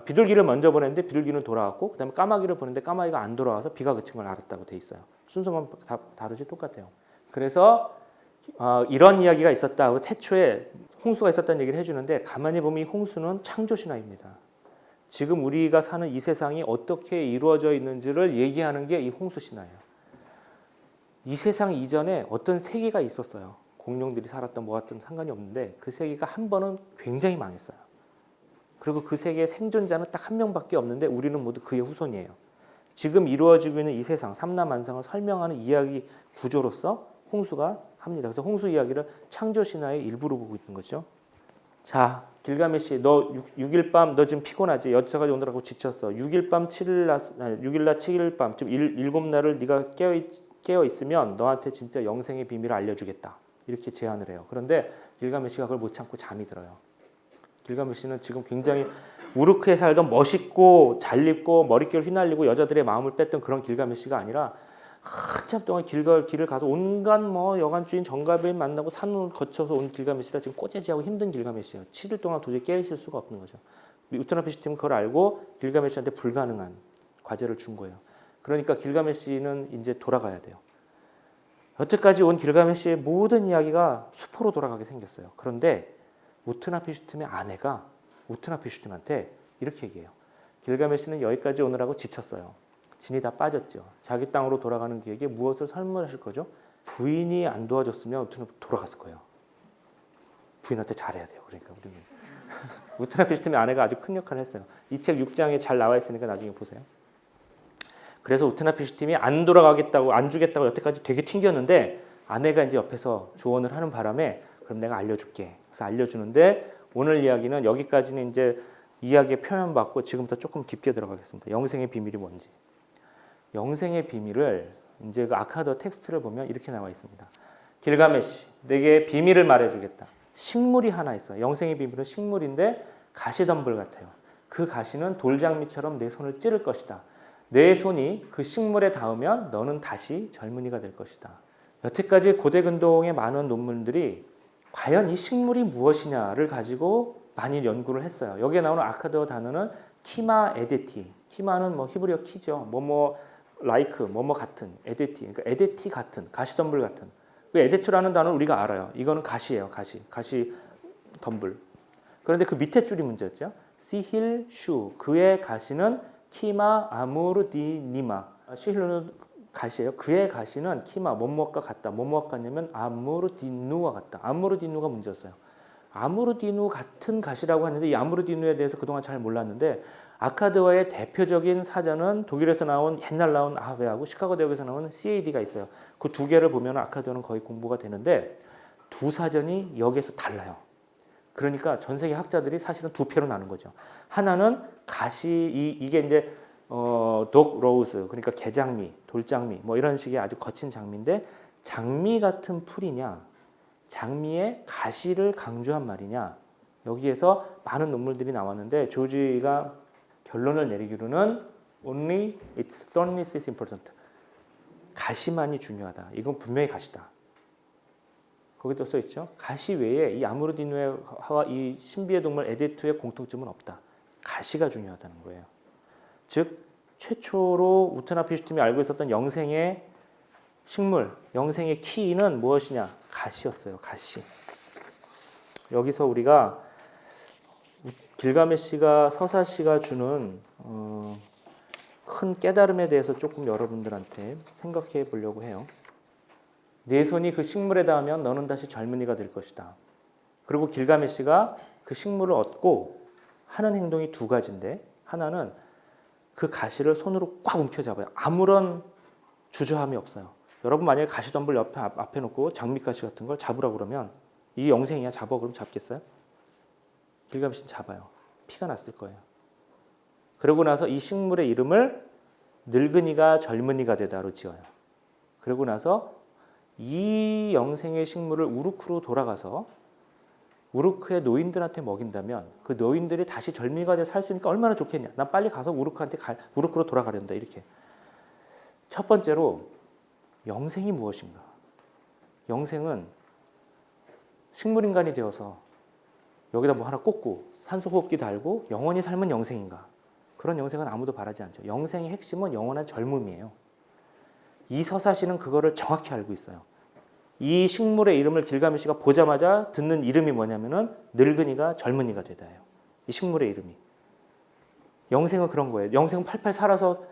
비둘기를 먼저 보냈는데 비둘기는 돌아왔고 그다음에 까마귀를 보냈는데 까마귀가 안 돌아와서 비가 그친 걸 알았다고 돼 있어요. 순서만 다르지 똑같아요. 그래서 이런 이야기가 있었다. 태초에 홍수가 있었다는 얘기를 해주는데 가만히 보면 이 홍수는 창조 신화입니다. 지금 우리가 사는 이 세상이 어떻게 이루어져 있는지를 얘기하는 게 이 홍수 신화예요. 이 세상 이전에 어떤 세계가 있었어요. 공룡들이 살았던 뭐 같든 상관이 없는데 그 세계가 한 번은 굉장히 망했어요. 그리고 그 세계의 생존자는 딱 한 명밖에 없는데 우리는 모두 그의 후손이에요. 지금 이루어지고 있는 이 세상 삼라만상을 설명하는 이야기 구조로서 홍수가 합니다. 그래서 홍수 이야기를 창조 신화의 일부로 보고 있는 거죠. 자, 길가메시 너 6일 밤 너 지금 피곤하지? 여태까지 오느라고 지쳤어. 6일 밤 7일 날 7일 밤 지금 7날을 네가 깨어 있으면 너한테 진짜 영생의 비밀을 알려주겠다. 이렇게 제안을 해요. 그런데 길가메시가 그걸 못 참고 잠이 들어요. 길가메시는 지금 굉장히 우르크에 살던 멋있고 잘 입고 머릿결 휘날리고 여자들의 마음을 뺐던 그런 길가메시가 아니라 한참 동안 길을 가서 온갖 여관주인 정갈배인 만나고 산을 거쳐서 온 길가메시라 지금 꼬재지하고 힘든 길가메시예요. 7일 동안 도저히 깨 있을 수가 없는 거죠. 우트람페슈팀은 그걸 알고 길가메시한테 불가능한 과제를 준 거예요. 그러니까 길가메시는 이제 돌아가야 돼요. 여태까지 온 길가메시의 모든 이야기가 수포로 돌아가게 생겼어요. 그런데 우트나피슈팀의 아내가 우트나피슈팀한테 이렇게 얘기해요. 길가메시는 여기까지 오느라고 지쳤어요. 진이 다 빠졌죠. 자기 땅으로 돌아가는 그에게 무엇을 설문하실 거죠? 부인이 안 도와줬으면 우트나피슈팀 돌아갔을 거예요. 부인한테 잘해야 돼요. 그러니까 우리는 우트나피슈팀의 아내가 아주 큰 역할을 했어요. 이 책 6장에 잘 나와 있으니까 나중에 보세요. 그래서 우트나피슈팀이 안 돌아가겠다고 안 주겠다고 여태까지 되게 튕겼는데 아내가 이제 옆에서 조언을 하는 바람에 그럼 내가 알려줄게. 그래서 알려주는데 오늘 이야기는 여기까지는 이제 이야기의 표현받고 지금부터 조금 깊게 들어가겠습니다. 영생의 비밀이 뭔지. 영생의 비밀을 이제 그 아카드 텍스트를 보면 이렇게 나와 있습니다. 길가메시, 내게 비밀을 말해주겠다. 식물이 하나 있어. 영생의 비밀은 식물인데 가시덤불 같아요. 그 가시는 돌장미처럼 내 손을 찌를 것이다. 내 손이 그 식물에 닿으면 너는 다시 젊은이가 될 것이다. 여태까지 고대 근동의 많은 논문들이 과연 이 식물이 무엇이냐를 가지고 많이 연구를 했어요. 여기에 나오는 아카드어 단어는 키마 에데티. 키마는 히브리어 키죠. 라이크, 같은, 에데티. 그러니까 에데티 같은, 가시덤불 같은. 그 에데트라는 단어는 우리가 알아요. 이거는 가시예요. 가시 덤불. 그런데 그 밑에 줄이 문제였죠. 시힐 슈. 그의 가시는 키마 아무르디니마. 시힐루는 가시예요. 그의 가시는 키마 뭐뭐가 같다. 뭐뭐가 같냐면 아무르디누와 같다. 아무르디누가 문제였어요. 아무르디누 같은 가시라고 하는데 이 아무르디누에 대해서 그동안 잘 몰랐는데 아카드어의 대표적인 사전은 독일에서 옛날 나온 아하베하고 시카고 대학에서 나온 CAD가 있어요. 그 두 개를 보면 아카드어는 거의 공부가 되는데 두 사전이 여기에서 달라요. 그러니까 전 세계 학자들이 사실은 두 표로 나눈 거죠. 하나는 가시 이게 이제 독 로우즈 그러니까 개장미, 돌장미 이런 식의 아주 거친 장미인데 장미 같은 풀이냐, 장미의 가시를 강조한 말이냐 여기에서 많은 논문들이 나왔는데 조지가 결론을 내리기로는 only its thorniness is important. 가시만이 중요하다. 이건 분명히 가시다. 거기도 써 있죠. 가시 외에 이 아무르디누와 이 신비의 동물 에데트의 공통점은 없다. 가시가 중요하다는 거예요. 즉 최초로 우트나피슈팀이 알고 있었던 영생의 식물, 영생의 키는 무엇이냐? 가시였어요. 가시. 여기서 우리가 길가메시가 서사시가 주는 큰 깨달음에 대해서 조금 여러분들한테 생각해 보려고 해요. 네 손이 그 식물에 닿으면 너는 다시 젊은이가 될 것이다. 그리고 길가메시가 그 식물을 얻고 하는 행동이 두 가지인데, 하나는 그 가시를 손으로 꽉 움켜잡아요. 아무런 주저함이 없어요. 여러분 만약에 가시덤불 앞에 놓고 장미가시 같은 걸 잡으라고 그러면 이게 영생이야, 잡아 그럼 잡겠어요? 길가메시는 잡아요. 피가 났을 거예요. 그러고 나서 이 식물의 이름을 늙은이가 젊은이가 되다로 지어요. 그러고 나서 이 영생의 식물을 우르크로 돌아가서 우르크의 노인들한테 먹인다면 그 노인들이 다시 젊은이가 돼서 살 수 있으니까 얼마나 좋겠냐. 난 빨리 가서 우르크로 돌아가련다. 이렇게. 첫 번째로 영생이 무엇인가? 영생은 식물인간이 되어서 여기다 뭐 하나 꽂고 산소호흡기 달고 영원히 삶은 영생인가? 그런 영생은 아무도 바라지 않죠. 영생의 핵심은 영원한 젊음이에요. 이 서사시는 그거를 정확히 알고 있어요. 이 식물의 이름을 길가메시가 보자마자 듣는 이름이 뭐냐면은 늙은이가 젊은이가 되다예요. 이 식물의 이름이. 영생은 그런 거예요. 영생은 팔팔 살아서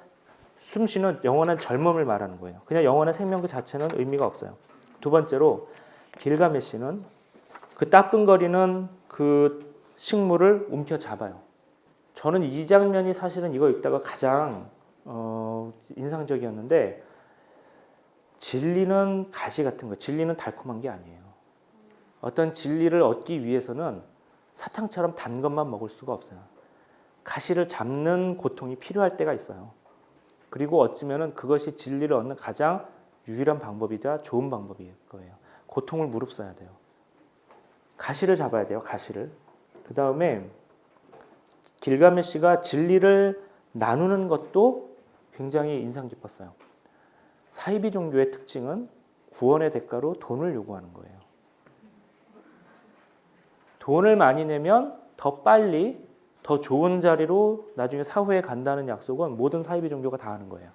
숨쉬는 영원한 젊음을 말하는 거예요. 그냥 영원한 생명 그 자체는 의미가 없어요. 두 번째로 길가메시는 그 따끔거리는 그 식물을 움켜잡아요. 저는 이 장면이 사실은 이거 읽다가 가장 인상적이었는데, 진리는 가시 같은 거, 진리는 달콤한 게 아니에요. 어떤 진리를 얻기 위해서는 사탕처럼 단 것만 먹을 수가 없어요. 가시를 잡는 고통이 필요할 때가 있어요. 그리고 어쩌면은 그것이 진리를 얻는 가장 유일한 방법이자 좋은 방법일 거예요. 고통을 무릅써야 돼요. 가시를 잡아야 돼요. 가시를. 그 다음에 길가메시가 진리를 나누는 것도 굉장히 인상 깊었어요. 사이비 종교의 특징은 구원의 대가로 돈을 요구하는 거예요. 돈을 많이 내면 더 빨리 더 좋은 자리로 나중에 사후에 간다는 약속은 모든 사이비 종교가 다 하는 거예요.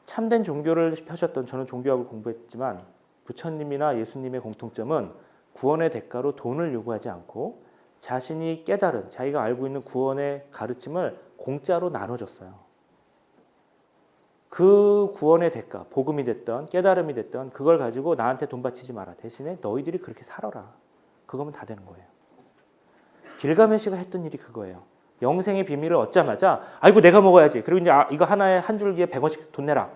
참된 종교를 펴셨던, 저는 종교학을 공부했지만 부처님이나 예수님의 공통점은 구원의 대가로 돈을 요구하지 않고 자신이 깨달은, 자기가 알고 있는 구원의 가르침을 공짜로 나눠줬어요. 그 구원의 대가, 복음이 됐던 깨달음이 됐던 그걸 가지고 나한테 돈 바치지 마라. 대신에 너희들이 그렇게 살아라. 그거면 다 되는 거예요. 길가메시가 했던 일이 그거예요. 영생의 비밀을 얻자마자 아이고 내가 먹어야지. 그리고 이제 이거 하나에 한 줄기에 100원씩 돈 내라.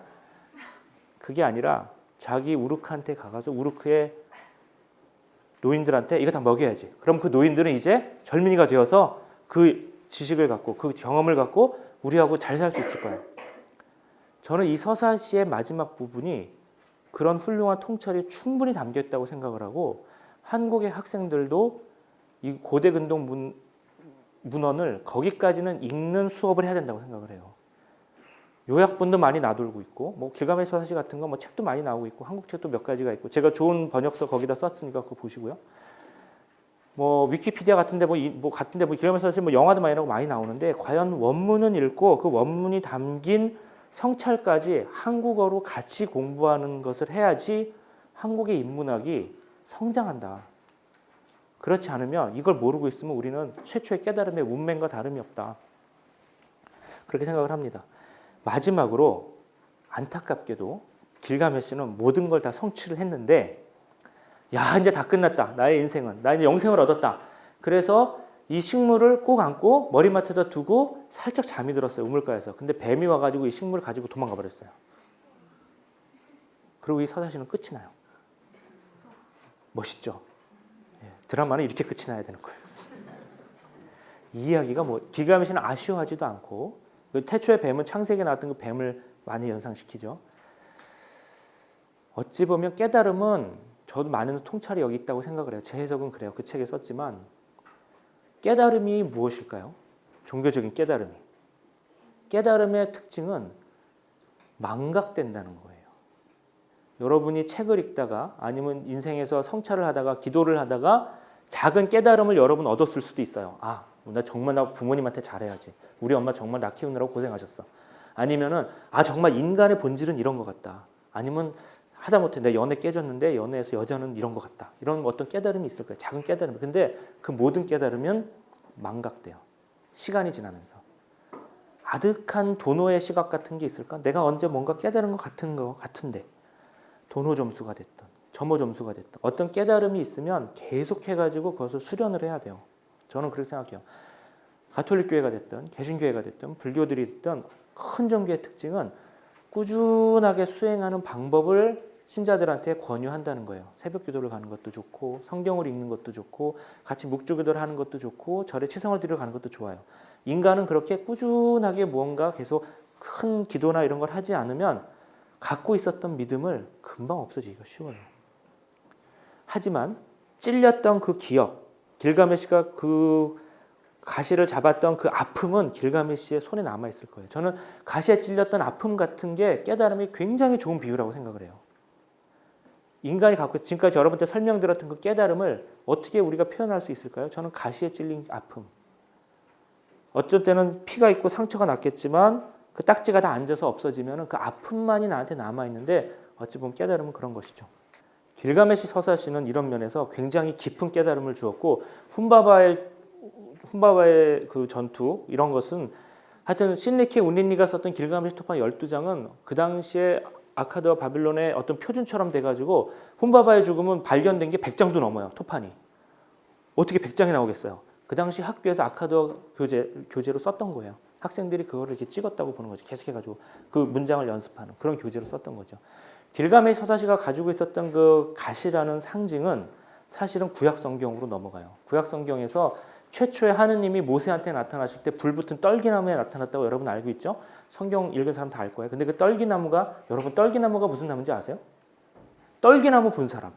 그게 아니라 자기 우르크한테 가서 우르크의 노인들한테 이거 다 먹여야지. 그럼 그 노인들은 이제 젊은이가 되어서 그 지식을 갖고 그 경험을 갖고 우리하고 잘 살 수 있을 거예요. 저는 이 서사시의 마지막 부분이 그런 훌륭한 통찰이 충분히 담겨 있다고 생각을 하고, 한국의 학생들도 이 고대 근동 문헌을 거기까지는 읽는 수업을 해야 된다고 생각을 해요. 요약본도 많이 나돌고 있고, 뭐 길가메시 서사시 같은 거 뭐 책도 많이 나오고 있고, 한국 책도 몇 가지가 있고, 제가 좋은 번역서 거기다 썼으니까 그거 보시고요. 뭐 위키피디아 같은데 길가메시 서사시 뭐 영화도 많이 나오는데, 과연 원문은 읽고 그 원문이 담긴 성찰까지 한국어로 같이 공부하는 것을 해야지 한국의 인문학이 성장한다. 그렇지 않으면 이걸 모르고 있으면 우리는 최초의 깨달음의 문맹과 다름이 없다. 그렇게 생각을 합니다. 마지막으로 안타깝게도 길가메시는 모든 걸 다 성취를 했는데, 야 이제 다 끝났다. 나의 인생은. 나 이제 영생을 얻었다. 그래서 이 식물을 꼭 안고 머리맡에다 두고 살짝 잠이 들었어요. 우물가에서. 근데 뱀이 와가지고 이 식물을 가지고 도망가 버렸어요. 그리고 이 서사시는 끝이 나요. 멋있죠? 드라마는 이렇게 끝이 나야 되는 거예요. 이 이야기가 뭐 길가메시는 아쉬워하지도 않고, 태초의 뱀은 창세기에 나왔던 그 뱀을 많이 연상시키죠. 어찌 보면 깨달음은, 저도 많은 통찰이 여기 있다고 생각을 해요. 제 해석은 그래요. 그 책에 썼지만, 깨달음이 무엇일까요? 종교적인 깨달음이. 깨달음의 특징은 망각된다는 거예요. 여러분이 책을 읽다가 아니면 인생에서 성찰을 하다가 기도를 하다가 작은 깨달음을 여러분 얻었을 수도 있어요. 아, 나 정말 나 부모님한테 잘해야지. 우리 엄마 정말 나 키우느라고 고생하셨어. 아니면은 아 정말 인간의 본질은 이런 것 같다. 아니면 하다못해 내 연애 깨졌는데 연애에서 여자는 이런 것 같다. 이런 어떤 깨달음이 있을 거예요. 작은 깨달음. 근데 그 모든 깨달음은 망각돼요. 시간이 지나면서. 아득한 도노의 시각 같은 게 있을까? 내가 언제 뭔가 깨달은 것 같은데 도노 점수가 됐던 점호 점수가 됐던 어떤 깨달음이 있으면 계속해가지고 그것을 수련을 해야 돼요. 저는 그렇게 생각해요. 가톨릭 교회가 됐든 개신교회가 됐든 불교들이 됐든 큰 종교의 특징은 꾸준하게 수행하는 방법을 신자들한테 권유한다는 거예요. 새벽 기도를 가는 것도 좋고 성경을 읽는 것도 좋고 같이 묵주기도를 하는 것도 좋고 절에 치성을 드리러 가는 것도 좋아요. 인간은 그렇게 꾸준하게 무언가 계속 큰 기도나 이런 걸 하지 않으면 갖고 있었던 믿음을 금방 없어지기가 쉬워요. 하지만 찔렸던 그 기억, 길가메시가 그 가시를 잡았던 그 아픔은 길가메시의 손에 남아있을 거예요. 저는 가시에 찔렸던 아픔 같은 게 깨달음이 굉장히 좋은 비유라고 생각을 해요. 인간이 갖고 지금까지 여러분한테 설명드렸던 그 깨달음을 어떻게 우리가 표현할 수 있을까요? 저는 가시에 찔린 아픔. 어쩔 때는 피가 있고 상처가 났겠지만 그 딱지가 다 앉아서 없어지면 그 아픔만이 나한테 남아있는데 어찌 보면 깨달음은 그런 것이죠. 길가메시 서사시는 이런 면에서 굉장히 깊은 깨달음을 주었고 훈바바의 그 전투 이런 것은 하여튼 신리케 운린니가 썼던 길가메시 토판 12장은 그 당시에 아카드와 바빌론의 어떤 표준처럼 돼가지고 훈바바의 죽음은 발견된 게 100장도 넘어요. 토판이. 어떻게 100장이 나오겠어요. 그 당시 학교에서 아카드어 교재로 썼던 거예요. 학생들이 그거를 이렇게 찍었다고 보는 거죠. 계속해가지고 그 문장을 연습하는 그런 교재로 썼던 거죠. 길가메시 서사시가 가지고 있었던 그 가시라는 상징은 사실은 구약 성경으로 넘어가요. 구약 성경에서 최초에 하느님이 모세한테 나타나실 때 불붙은 떨기나무에 나타났다고 여러분 알고 있죠? 성경 읽은 사람 다 알 거예요. 근데 그 떨기나무가 여러분 떨기나무가 무슨 나무인지 아세요? 떨기나무 본 사람.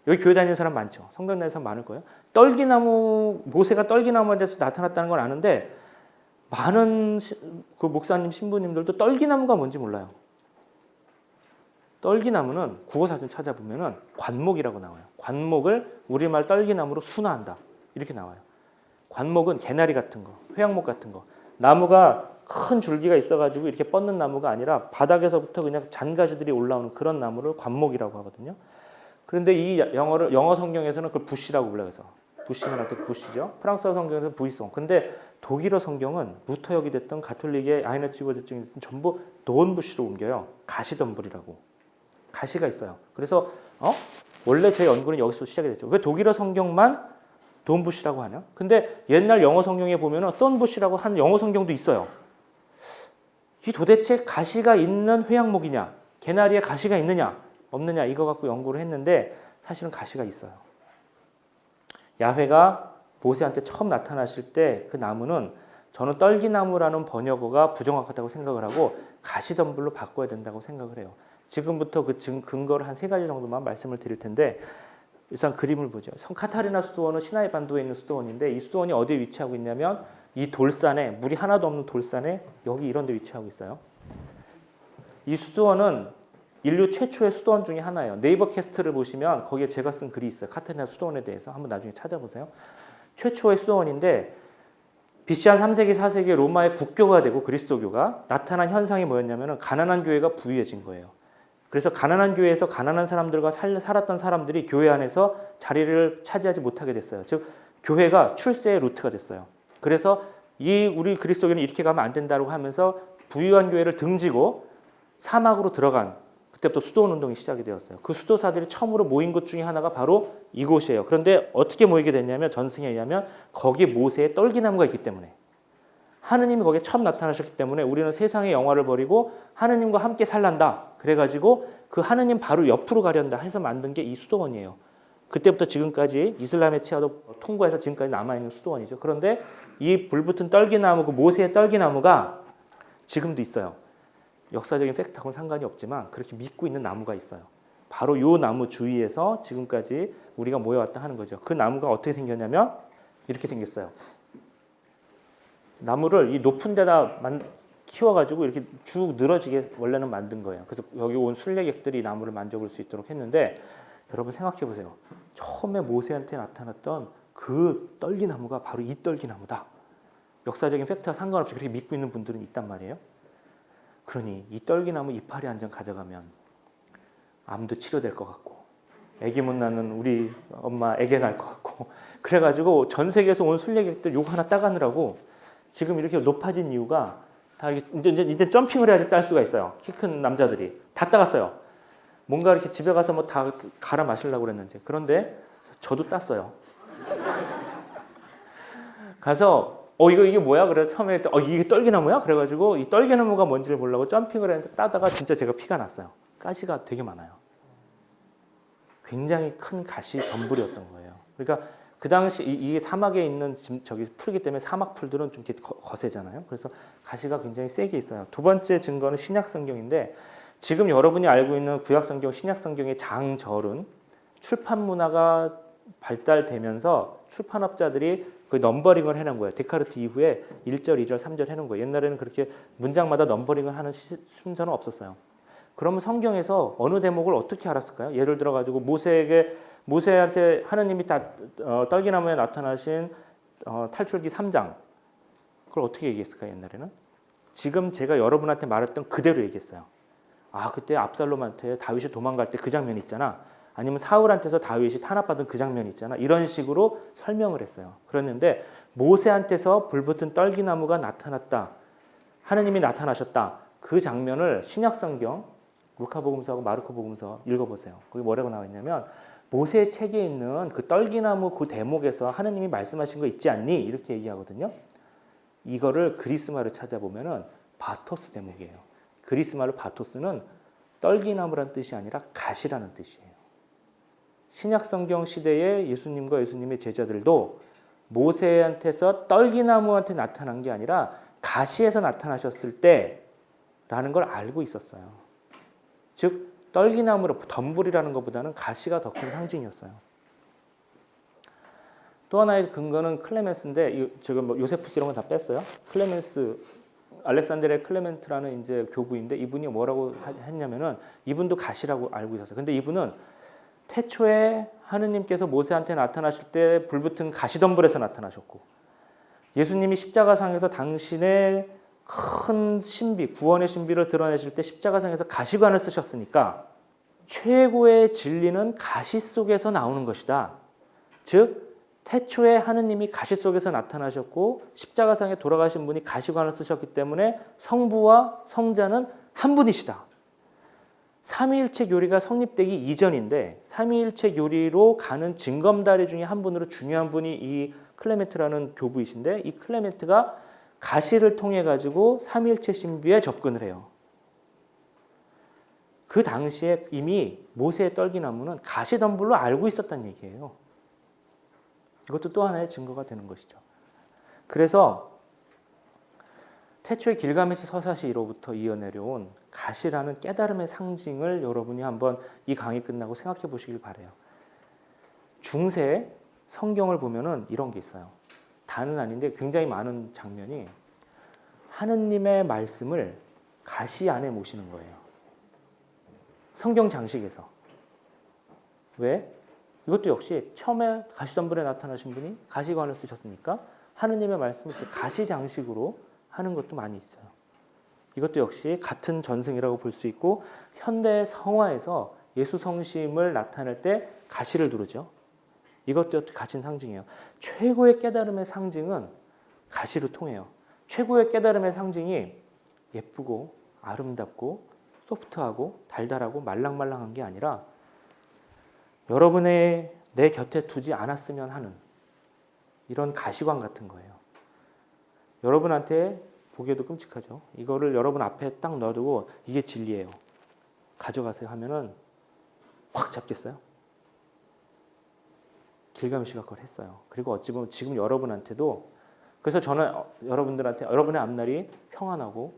여기 교회 다니는 사람 많죠. 성당 다니는 사람 많을 거예요. 떨기나무 모세가 떨기나무에 대해서 나타났다는 걸 아는데 많은 그 목사님 신부님들도 떨기나무가 뭔지 몰라요. 떨기나무는 국어사전 찾아보면은 관목이라고 나와요. 관목을 우리말 떨기나무로 순화한다. 이렇게 나와요. 관목은 개나리 같은 거, 회양목 같은 거. 나무가 큰 줄기가 있어가지고 이렇게 뻗는 나무가 아니라 바닥에서부터 그냥 잔가지들이 올라오는 그런 나무를 관목이라고 하거든요. 그런데 이 영어 성경에서는 그걸 부시라고 불러요. 부시는 어떻게 부시죠? 프랑스어 성경에서는 부이송. 근데 독일어 성경은 루터역이 됐던 가톨릭의 아이너치버즈증이 됐던 전부 도온부시로 옮겨요. 가시덤불이라고. 가시가 있어요. 그래서 원래 제 연구는 여기서 시작이 됐죠. 왜 독일어 성경만 돈부시라고 하냐? 근데 옛날 영어 성경에 보면은 썬부시라고 한 영어 성경도 있어요. 이 도대체 가시가 있는 회양목이냐? 개나리에 가시가 있느냐? 없느냐? 이거 갖고 연구를 했는데 사실은 가시가 있어요. 야훼가 모세한테 처음 나타나실 때 그 나무는 저는 떨기나무라는 번역어가 부정확하다고 생각을 하고 가시덤불로 바꿔야 된다고 생각을 해요. 지금부터 그 근거를 한 3가지 정도만 말씀을 드릴 텐데 일단 그림을 보죠. 성 카타리나 수도원은 시나이 반도에 있는 수도원인데 이 수도원이 어디에 위치하고 있냐면 이 돌산에 물이 하나도 없는 돌산에 여기 이런 데 위치하고 있어요. 이 수도원은 인류 최초의 수도원 중에 하나예요. 네이버 캐스트를 보시면 거기에 제가 쓴 글이 있어요. 카타리나 수도원에 대해서 한번 나중에 찾아보세요. 최초의 수도원인데 BC 한 3세기, 4세기 로마의 국교가 되고 그리스도교가 나타난 현상이 뭐였냐면 가난한 교회가 부유해진 거예요. 그래서 가난한 교회에서 가난한 사람들과 살았던 사람들이 교회 안에서 자리를 차지하지 못하게 됐어요. 즉 교회가 출세의 루트가 됐어요. 그래서 우리 그리스도교는 이렇게 가면 안 된다고 하면서 부유한 교회를 등지고 사막으로 들어간 그때부터 수도원 운동이 시작이 되었어요. 그 수도사들이 처음으로 모인 곳 중에 하나가 바로 이곳이에요. 그런데 어떻게 모이게 됐냐면 전승에 의하면 거기에 모세의 떨기나무가 있기 때문에 하느님이 거기에 처음 나타나셨기 때문에 우리는 세상의 영화를 버리고 하느님과 함께 살란다. 그래가지고 그 하느님 바로 옆으로 가련다 해서 만든 게 이 수도원이에요. 그때부터 지금까지 이슬람의 치하도 통과해서 지금까지 남아있는 수도원이죠. 그런데 이 불붙은 떨기나무, 그 모세의 떨기나무가 지금도 있어요. 역사적인 팩트하고는 상관이 없지만 그렇게 믿고 있는 나무가 있어요. 바로 이 나무 주위에서 지금까지 우리가 모여왔다 하는 거죠. 그 나무가 어떻게 생겼냐면 이렇게 생겼어요. 나무를 이 높은 데다 키워가지고 이렇게 쭉 늘어지게 원래는 만든 거예요. 그래서 여기 온 순례객들이 나무를 만져볼 수 있도록 했는데 여러분 생각해 보세요. 처음에 모세한테 나타났던 그 떨기나무가 바로 이 떨기나무다. 역사적인 팩트와 상관없이 그렇게 믿고 있는 분들은 있단 말이에요. 그러니 이 떨기나무 이파리 한 장 가져가면 암도 치료될 것 같고 아기 못 낳는 우리 엄마 아기 낳을 것 같고 그래가지고 전 세계에서 온 순례객들 요거 하나 따가느라고 지금 이렇게 높아진 이유가 다 이제 점핑을 해야지 딸 수가 있어요. 키 큰 남자들이 다 따갔어요. 뭔가 이렇게 집에 가서 뭐 다 갈아 마시려고 그랬는지. 그런데 저도 땄어요. 가서 이게 뭐야? 그래 처음에 이게 떨기나무야? 그래가지고 이 떨기나무가 뭔지를 모르고 점핑을 해서 따다가 진짜 제가 피가 났어요. 가시가 되게 많아요. 굉장히 큰 가시 덤불이었던 거예요. 그러니까 그 당시 이게 사막에 있는 저기 풀이기 때문에 사막 풀들은 좀 이렇게 거세잖아요. 그래서 가시가 굉장히 세게 있어요. 두 번째 증거는 신약 성경인데 지금 여러분이 알고 있는 구약 성경, 신약 성경의 장절은 출판 문화가 발달되면서 출판업자들이 그 넘버링을 해놓은 거예요. 데카르트 이후에 1절, 2절, 3절 해놓은 거예요. 옛날에는 그렇게 문장마다 넘버링을 하는 순서는 없었어요. 그러면 성경에서 어느 대목을 어떻게 알았을까요? 예를 들어 가지고 모세한테 하느님이 떨기나무에 나타나신 탈출기 3장 그걸 어떻게 얘기했을까요? 옛날에는 지금 제가 여러분한테 말했던 그대로 얘기했어요. 그때 압살롬한테 다윗이 도망갈 때 그 장면 있잖아. 아니면 사울한테서 다윗이 탄압받은 그 장면 있잖아. 이런 식으로 설명을 했어요. 그랬는데 모세한테서 불붙은 떨기나무가 나타났다. 하느님이 나타나셨다. 그 장면을 신약성경 루카복음서하고 마르코복음서 읽어보세요. 거기 뭐라고 나와 있냐면 모세의 책에 있는 그 떨기나무 그 대목에서 하느님이 말씀하신 거 있지 않니? 이렇게 얘기하거든요. 이거를 그리스말을 찾아보면은 바토스 대목이에요. 그리스말로 바토스는 떨기나무란 뜻이 아니라 가시라는 뜻이에요. 신약성경 시대의 예수님과 예수님의 제자들도 모세한테서 떨기나무한테 나타난 게 아니라 가시에서 나타나셨을 때라는 걸 알고 있었어요. 즉 떨기나무로 덤불이라는 것보다는 가시가 더 큰 상징이었어요. 또 하나의 근거는 클레멘스인데 지금 뭐 요세푸스 이런 건 다 뺐어요. 클레멘스 알렉산드리아 클레멘트라는 이제 교부인데 이분이 뭐라고 했냐면은 이분도 가시라고 알고 있었어요. 근데 이분은 태초에 하느님께서 모세한테 나타나실 때 불붙은 가시덤불에서 나타나셨고 예수님이 십자가상에서 당신의 큰 신비, 구원의 신비를 드러내실 때 십자가상에서 가시관을 쓰셨으니까 최고의 진리는 가시 속에서 나오는 것이다. 즉 태초에 하느님이 가시 속에서 나타나셨고 십자가상에 돌아가신 분이 가시관을 쓰셨기 때문에 성부와 성자는 한 분이시다. 삼위일체 교리가 성립되기 이전인데 삼위일체 교리로 가는 징검다리 중에 한 분으로 중요한 분이 이 클레멘트라는 교부이신데 이 클레멘트가 가시를 통해 가지고 삼위일체 신비에 접근을 해요. 그 당시에 이미 모세의 떨기나무는 가시덤불로 알고 있었다는 얘기예요. 이것도 또 하나의 증거가 되는 것이죠. 그래서 태초에 길가메시 서사시로부터 이어내려온 가시라는 깨달음의 상징을 여러분이 한번 이 강의 끝나고 생각해 보시길 바라요. 중세 성경을 보면은 이런 게 있어요. 다는 아닌데 굉장히 많은 장면이 하느님의 말씀을 가시 안에 모시는 거예요. 성경 장식에서. 왜? 이것도 역시 처음에 가시덤불에 나타나신 분이 가시관을 쓰셨으니까 하느님의 말씀을 가시 장식으로 하는 것도 많이 있어요. 이것도 역시 같은 전승이라고 볼 수 있고 현대 성화에서 예수 성심을 나타낼 때 가시를 두르죠. 이것도 같은 상징이에요. 최고의 깨달음의 상징은 가시로 통해요. 최고의 깨달음의 상징이 예쁘고 아름답고 소프트하고 달달하고 말랑말랑한 게 아니라 여러분의 내 곁에 두지 않았으면 하는 이런 가시관 같은 거예요. 여러분한테 보기에도 끔찍하죠. 이거를 여러분 앞에 딱 놔두고 이게 진리예요. 가져가세요 하면은 확 잡겠어요? 길가메시가 그걸 했어요. 그리고 어찌 보면 지금 여러분한테도 그래서 저는 여러분들한테 여러분의 앞날이 평안하고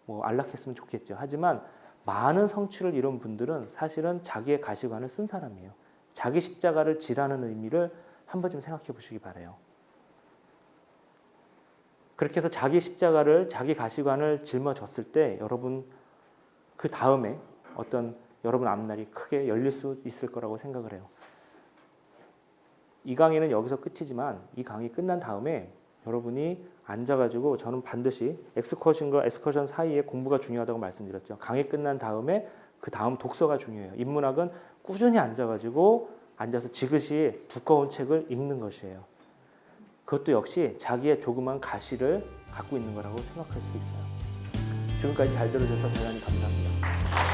뭐 안락했으면 좋겠죠. 하지만 많은 성취를 이룬 분들은 사실은 자기의 가시관을 쓴 사람이에요. 자기 십자가를 지라는 의미를 한 번쯤 생각해 보시기 바라요. 그렇게 해서 자기 십자가를 자기 가시관을 짊어졌을 때 여러분 그 다음에 어떤 여러분 앞날이 크게 열릴 수 있을 거라고 생각을 해요. 이 강의는 여기서 끝이지만 이 강의 끝난 다음에 여러분이 앉아가지고 저는 반드시 엑스커션과 엑스커션 사이에 공부가 중요하다고 말씀드렸죠. 강의 끝난 다음에 그 다음 독서가 중요해요. 인문학은 꾸준히 앉아서 지그시 두꺼운 책을 읽는 것이에요. 그것도 역시 자기의 조그만 가시를 갖고 있는 거라고 생각할 수 있어요. 지금까지 잘 들어줘서 대단히 감사합니다.